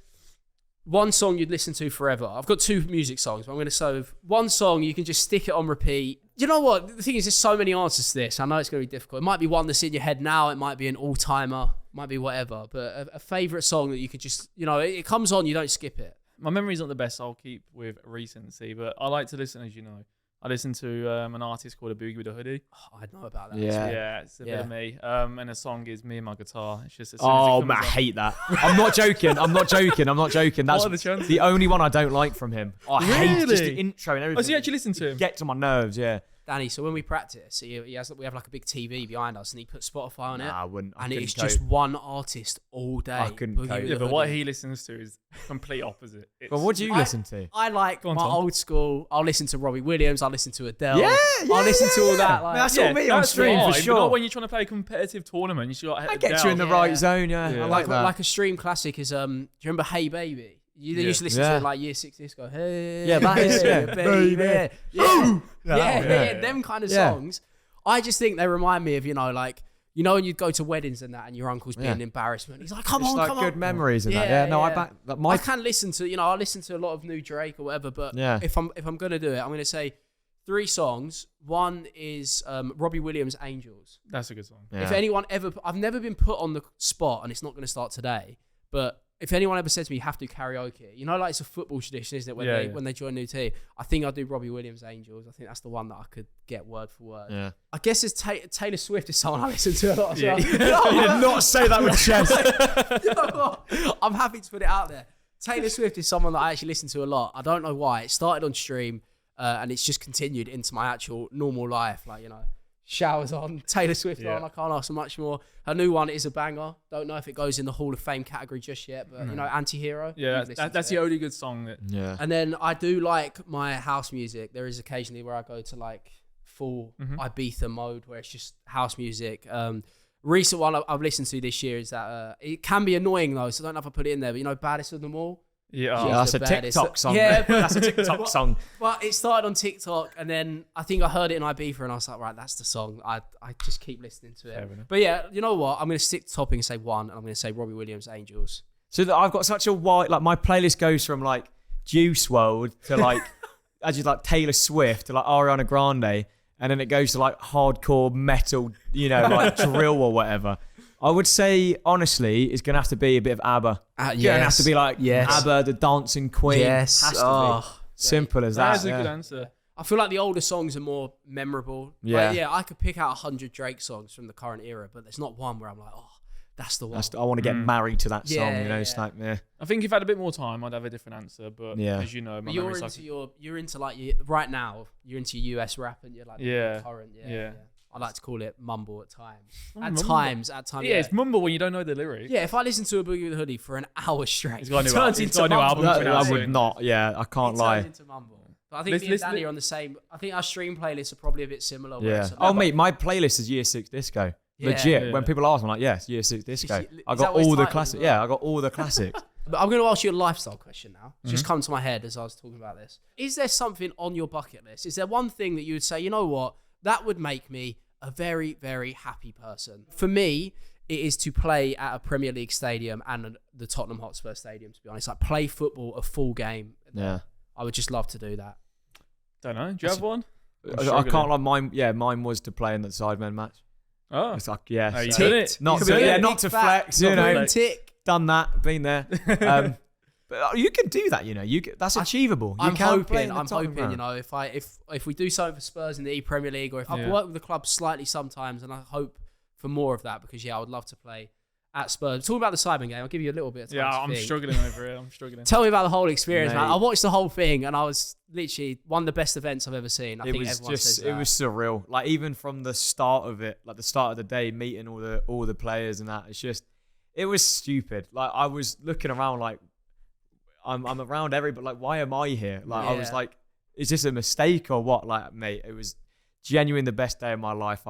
one song you'd listen to forever. I've got 2 music songs, but I'm going to start with one song you can just stick it on repeat. You know what? The thing is, there's so many answers to this. I know it's going to be difficult. It might be one that's in your head now. It might be an all-timer. It might be whatever. But a favourite song that you could just, it comes on, you don't skip it. My memory's not the best, so I'll keep with recency. But I like to listen, as you know. I listen to an artist called A Boogie with a Hoodie. Oh, I know about that. Yeah, it's a bit of me. And the song is Me and My Guitar. It's just man, I hate that. I'm not joking. That's the only one I don't like from him. I hate just the intro and everything. Oh, so you actually listen to him? Gets on my nerves, yeah. Danny, so when we practice, we have like a big TV behind us, and he puts Spotify on it. I wouldn't. And it's just one artist all day. I couldn't cope. Yeah, but what he listens to is complete opposite. But what do you listen to? I like my old school. I'll listen to Robbie Williams. I'll listen to Adele. Yeah, I'll listen to all that. Like, that's all me on stream for sure. But not when you're trying to play a competitive tournament. You should. I get you in the right zone. Yeah, I like that. Like a stream classic is. Do you remember Hey Baby? You used to listen to it like Year 6 disco. Hey, yeah, that is baby. Yeah, them kind of songs. I just think they remind me of, like, when you'd go to weddings and that, and your uncle's being embarrassment. He's like, come on, come on. Good memories and that. Yeah, no, I back. I can listen to, I listen to a lot of new Drake or whatever, but if I'm gonna do it, I'm gonna say 3 songs. One is Robbie Williams' Angels. That's a good song. Yeah. If anyone ever, I've never been put on the spot, and it's not gonna start today, but if anyone ever says to me, you have to karaoke, like it's a football tradition, isn't it? When they join a new team, I think I'll do Robbie Williams' Angels. I think that's the one that I could get word for word. Yeah. I guess it's Taylor Swift is someone I listen to a lot as well. You did not say that with chest. You know what? I'm happy to put it out there. Taylor Swift is someone that I actually listen to a lot. I don't know why. It started on stream and it's just continued into my actual normal life. Like, showers on, Taylor Swift on. I can't ask for much more. Her new one is a banger. Don't know if it goes in the Hall of Fame category just yet, but Anti-Hero. Yeah, that's the only good song. And then I do like my house music. There is occasionally where I go to like full Ibiza mode where it's just house music. Recent one I've listened to this year is that it can be annoying though, so I don't know if I put it in there, but Baddest of Them All. Yeah, that's a TikTok song. Yeah, that's a TikTok song. But it started on TikTok, and then I think I heard it in Ibiza, and I was like, right, that's the song. I just keep listening to it. But yeah, you know what? I'm going to stick to topping and say one, and I'm going to say Robbie Williams' Angels. So that I've got such a wide, like my playlist goes from like Juice WRLD to like, actually like Taylor Swift to like Ariana Grande, and then it goes to like hardcore metal, like drill or whatever. I would say, honestly, it's going to have to be a bit of ABBA. It's going to have to be like ABBA, the Dancing Queen. Yes. Has to be. Simple as that. That's a good answer. I feel like the older songs are more memorable. Yeah. Like, I could pick out 100 Drake songs from the current era, but there's not one where I'm like, that's the one. I want to get married to that song, It's like, I think if I had a bit more time, I'd have a different answer, but as you know, my you're into like, right now, you're into US rap and you're like current. Yeah. I like to call it mumble at times. At times. Yeah, it's mumble when you don't know the lyrics. Yeah, if I listen to a Boogie with a Hoodie for an hour straight, he's got a new album. I would not. Yeah, I can't lie. It turns into mumble. But I think me and Danny are on the same. I think our stream playlists are probably a bit similar. Yeah. Mate, my playlist is Year 6 disco. Legit. Yeah. When people ask, I'm like, yes, Year 6 disco. I got all the classics. Yeah, I got all the classics. But I'm going to ask you a lifestyle question now. It's just come to my head as I was talking about this. Is there something on your bucket list? Is there one thing that you would say, you know what, that would make me a very, very happy person? For me, it is to play at a Premier League stadium and the Tottenham Hotspur Stadium, to be honest. Like, play football, a full game. Yeah. I would just love to do that. Don't know. Do you have one? I can't lie. Mine was to play in the Sidemen match. Oh. It's like, you did it. Not to flex, Tick. Done that, been there. But you can do that, that's achievable. I'm hoping, if we do something for Spurs in the Premier League, or if I've worked with the club slightly sometimes, and I hope for more of that, because I would love to play at Spurs. Talking about the Sidemen game, I'll give you a little bit of time. I'm struggling over it. I'm struggling. Tell me about the whole experience, man. I watched the whole thing, and I was literally one of the best events I've ever seen. It was surreal. Like, even from the start of it, like the start of the day, meeting all the players and that, it was stupid. Like, I was looking around like, I'm around everybody, like, why am I here? Like, I was like, is this a mistake or what? Like, mate, it was genuinely the best day of my life.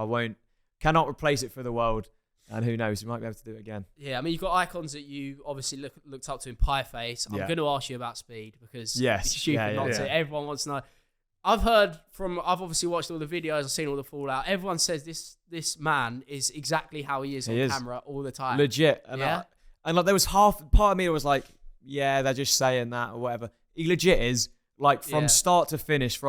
Cannot replace it for the world. And who knows, you might be able to do it again. Yeah, I mean, you've got icons that you obviously looked up to in Pieface. I'm going to ask you about Speed, because it's stupid not to. Everyone wants to know. I've obviously watched all the videos, I've seen all the fallout. Everyone says this man is exactly how he is on camera all the time. Legit. And like, there was part of me that was like, yeah, they're just saying that or whatever. He legit is, like, from start to finish,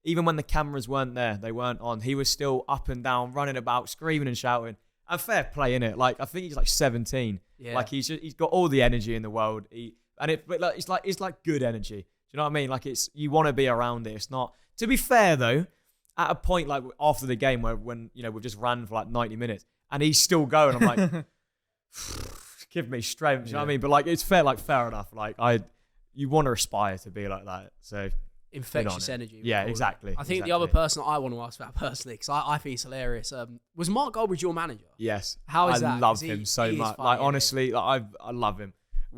even when the cameras weren't there, they weren't on, he was still up and down, running about, screaming and shouting. And fair play, innit? Like, I think he's like 17. Yeah. Like, he's got all the energy in the world. It's like good energy. Do you know what I mean? Like, you want to be around it. It's not. To be fair though, at a point like after the game when we've just ran for like 90 minutes and he's still going, I'm like, give me strength. You know what I mean? But like, it's fair enough. Like, you want to aspire to be like that. So. Infectious energy. Yeah, exactly. I think the other person I want to ask about personally, because I think he's hilarious, was Mark Goldbridge your manager? Yes. How is that? I love him so much. Funny, like, honestly, like, I love him.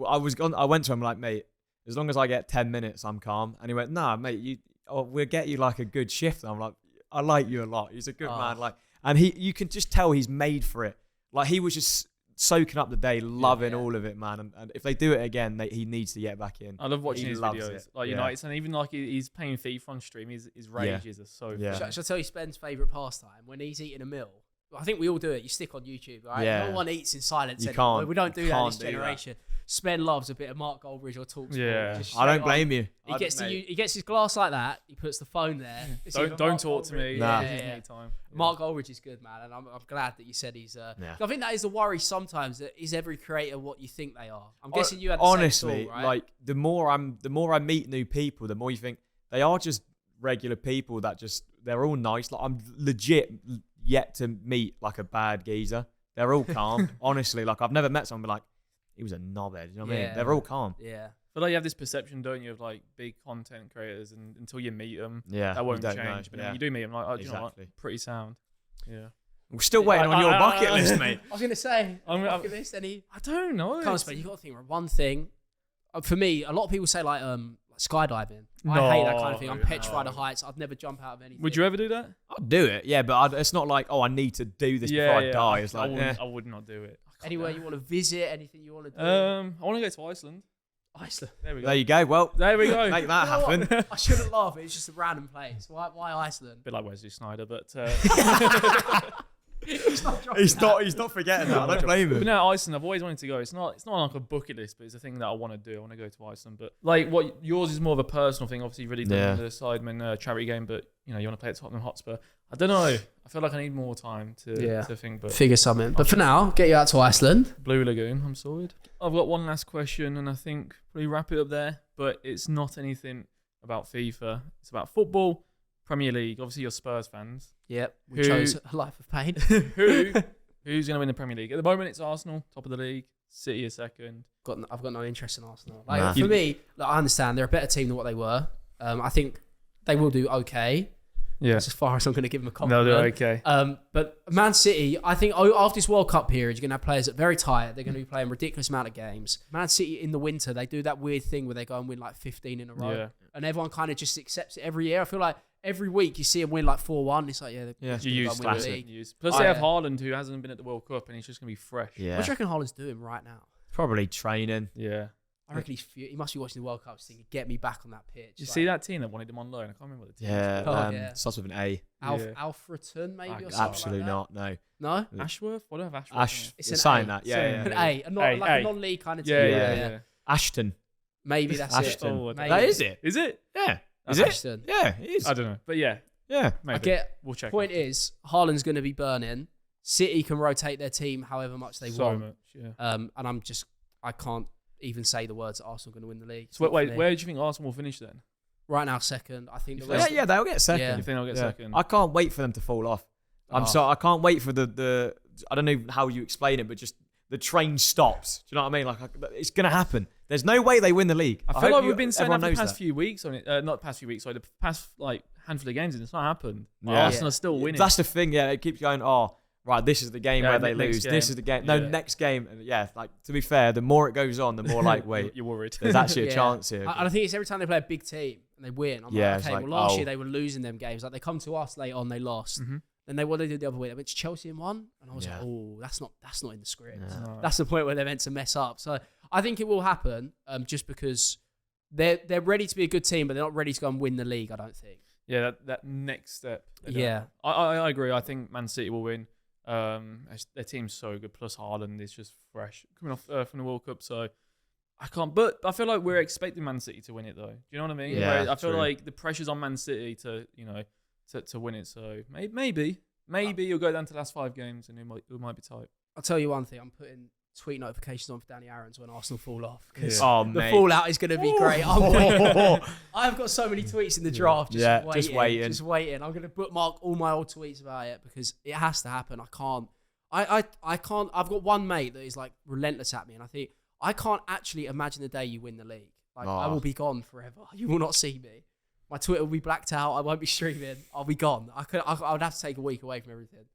I went to him like, mate, as long as I get 10 minutes, I'm calm. And he went, nah, mate, we'll get you like a good shift. And I'm like, I like you a lot. He's a good man. Like, and you can just tell he's made for it. Like, he was just soaking up the day, loving Yeah. all of it, man. And if they do it again, he needs to get back in. I love watching He his loves videos. it. Like United, and even like he's playing FIFA on stream. His rages are so. Yeah. funny. Shall I tell you Spen's favourite pastime? When he's eating a meal. I think we all do it. You stick on YouTube, right? Yeah. No one eats in silence You anymore. can't- We don't do that in this do that. generation. Spen loves a bit of Mark Goldbridge or Talksport. Yeah. Just I don't straight on. blame you. He gets his glass like that. He puts the phone there. It's either Don't Mark talk to me. Goldbridge- Nah. This is Yeah. me time. Mark Goldbridge is good, man, and I'm glad that you said he's. Yeah. I think that is the worry sometimes. That is every creator what you think they are? I'm guessing you had the Honestly, same thought, right? like the more I meet new people, the more you think they are just regular people that they're all nice. Like I'm legit yet to meet like a bad geezer. They're all calm. Honestly, like I've never met someone be like, he was a knobhead. You know what I mean? Yeah. They're all calm. Yeah. But like you have this perception, don't you, of like big content creators, and until you meet them, Yeah, that won't you don't change. know, But yeah. when you do meet them, like, oh, do you know Exactly. what? Pretty sound. Yeah. We're still waiting on your bucket list, mate. I was gonna say, I'm- bucket list, any? I don't know. Come on, Spen, you got to think of one thing. For me, a lot of people say like skydiving. I No, hate that kind of thing. I'm no. petrified of heights. I'd never jump out of anything. Would you ever do that? I'll do it, yeah, but it's not like, oh, I need to do this before I die. It's like, I would not do it. Anywhere you want to visit, anything you want to do? I want to go to Iceland. Iceland. There we go. there you go. Well, There we go. make that You know happen. what? I shouldn't laugh. It's just a random place. Why Iceland? Bit like Wesley Snyder, but He's not dropping He's that. not forgetting that. I don't blame but him. no, Iceland. I've always wanted to go. It's not like a bucket list, but it's a thing that I want to do. I want to go to Iceland. But like, what yours is more of a personal thing. Obviously, you've really done the Sidemen Charity game, but you want to play at Tottenham Hotspur. I don't know. I feel like I need more time to think. But Figure something. But for now, get you out to Iceland. Blue Lagoon, I'm sorted. I've got one last question, and I think probably wrap it up there. But it's not anything about FIFA. It's about football, Premier League. Obviously, you're Spurs fans. Yep. We Who- chose a life of pain. Who's going to win the Premier League? At the moment, it's Arsenal, top of the league. City is second. I've got no interest in Arsenal. Like, Nah. for me, like, I understand they're a better team than what they were. I think they will do okay. Yeah. That's as far as I'm going to give them a No, compliment. they're okay. But Man City, I think after this World Cup period, you're going to have players that are very tired. They're going to be playing a ridiculous amount of games. Man City in the winter, they do that weird thing where they go and win like 15 in a row. Yeah. And everyone kind of just accepts it every year. I feel like every week you see them win like 4-1. It's like, they're Yeah. just You gonna use go and win the classic. league. Plus, they have Haaland, who hasn't been at the World Cup, and he's just going to be fresh. Yeah. What do you reckon Haaland's doing right now? Probably training. Yeah. I reckon he must be watching the World Cup thinking, get me back on that pitch. Did you Like, see that team that wanted him on loan? I can't remember what the team Yeah. was called. yeah. Starts with an A. Yeah. Alfreton maybe or something Absolutely like that? not. No. No? Ashworth? What do I have Ashworth? Ash. It's You're an saying A. that. Same. Yeah. An Yeah. A, like A. a non-league kind of team. Yeah. Ashton. Maybe that's Ashton. it. Oh, Maybe. That is it. Is it? Yeah. Is it? Ashton. Yeah, it is. I don't know. But yeah, Yeah. maybe. I get. We'll check. Point is, Haaland's going to be burning. City can rotate their team however much they so want. much, yeah. And I can't even say the words that Arsenal are going to win the league. It's So not for wait, me. where do you think Arsenal will finish then? Right now, second. I think the You rest. Yeah, they'll get second. Yeah. You think they'll get Yeah. second? I can't wait for them to fall off. Oh. I can't wait for the I don't know how you explain it, but just the train stops. Do you know what I mean? Like it's gonna happen. There's no way they win the league. I feel like hope we've been saying that everyone for the knows past few weeks on it. Not the past few weeks, sorry, the past like handful of games, and it's not happened. Yeah. Arsenal are still winning. That's the thing. Yeah, it keeps going. Oh, right. This is the game Yeah, where they next lose. game. This is the game. No, Yeah. next game. Yeah. Like to be fair, the more it goes on, the more like wait, You're worried. there's actually a Yeah. chance here. And I think it's every time they play a big team and they win. I'm Yeah, like, it's okay, like, well, last oh. year they were losing them games. Like they come to us late on, they lost. Mhm. Then what they did the other week, they went to Chelsea and won. And I was Yeah. like, oh, that's not in the script. Yeah. No. That's the point where they're meant to mess up. So I think it will happen, just because they're ready to be a good team, but they're not ready to go and win the league. I don't think. Yeah, that next step. they don't. Yeah. I agree. I think Man City will win. Their team's so good. Plus Haaland is just fresh coming off from the World Cup. So I can't. But I feel like we're expecting Man City to win it, though. Do you know what I mean? Yeah, Whereas I feel true. like the pressure's on Man City to to win it. So maybe you'll go down to the last 5 games and it might be tight. I'll tell you one thing. I'm putting tweet notifications on for Danny Aarons when Arsenal fall off. 'Cause Oh, the mate. fallout is going to be great. I've got so many tweets in the draft. Just Yeah, waiting, just waiting. Just waiting. I'm going to bookmark all my old tweets about it because it has to happen. I can't. I can't. I've got one mate that is like relentless at me, and I think I can't actually imagine the day you win the league. Like I will be gone forever. You will not see me. My Twitter will be blacked out. I won't be streaming. I'll be gone. I would have to take a week away from everything.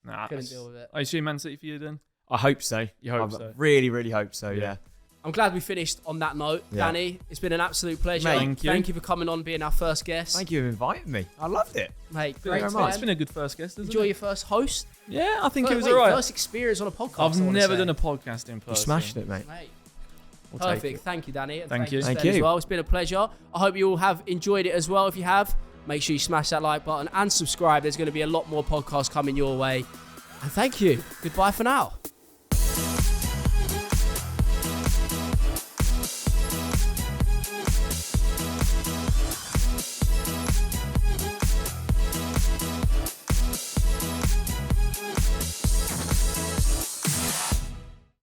Nah, Couldn't deal with it. I assume Man City for you then. I hope so. You hope I so. really, really hope so. Yeah. I'm glad we finished on that note. Yeah. Danny, it's been an absolute pleasure. Mate, thank you for coming on, being our first guest. Thank you for inviting me. I loved it. Mate, Very great much. It's time. been a good first guest, isn't Enjoy it? your first host. Yeah, I think it was Wait, alright. First experience on a podcast. I've I wanna never say. done a podcast in person. You smashed it, mate. Mate, We'll take perfect. it. Thank you, Danny. And Thank you. Sven Thank you. as well. It's been a pleasure. I hope you all have enjoyed it as well. If you have, make sure you smash that like button and subscribe. There's going to be a lot more podcasts coming your way. And thank you. Goodbye for now.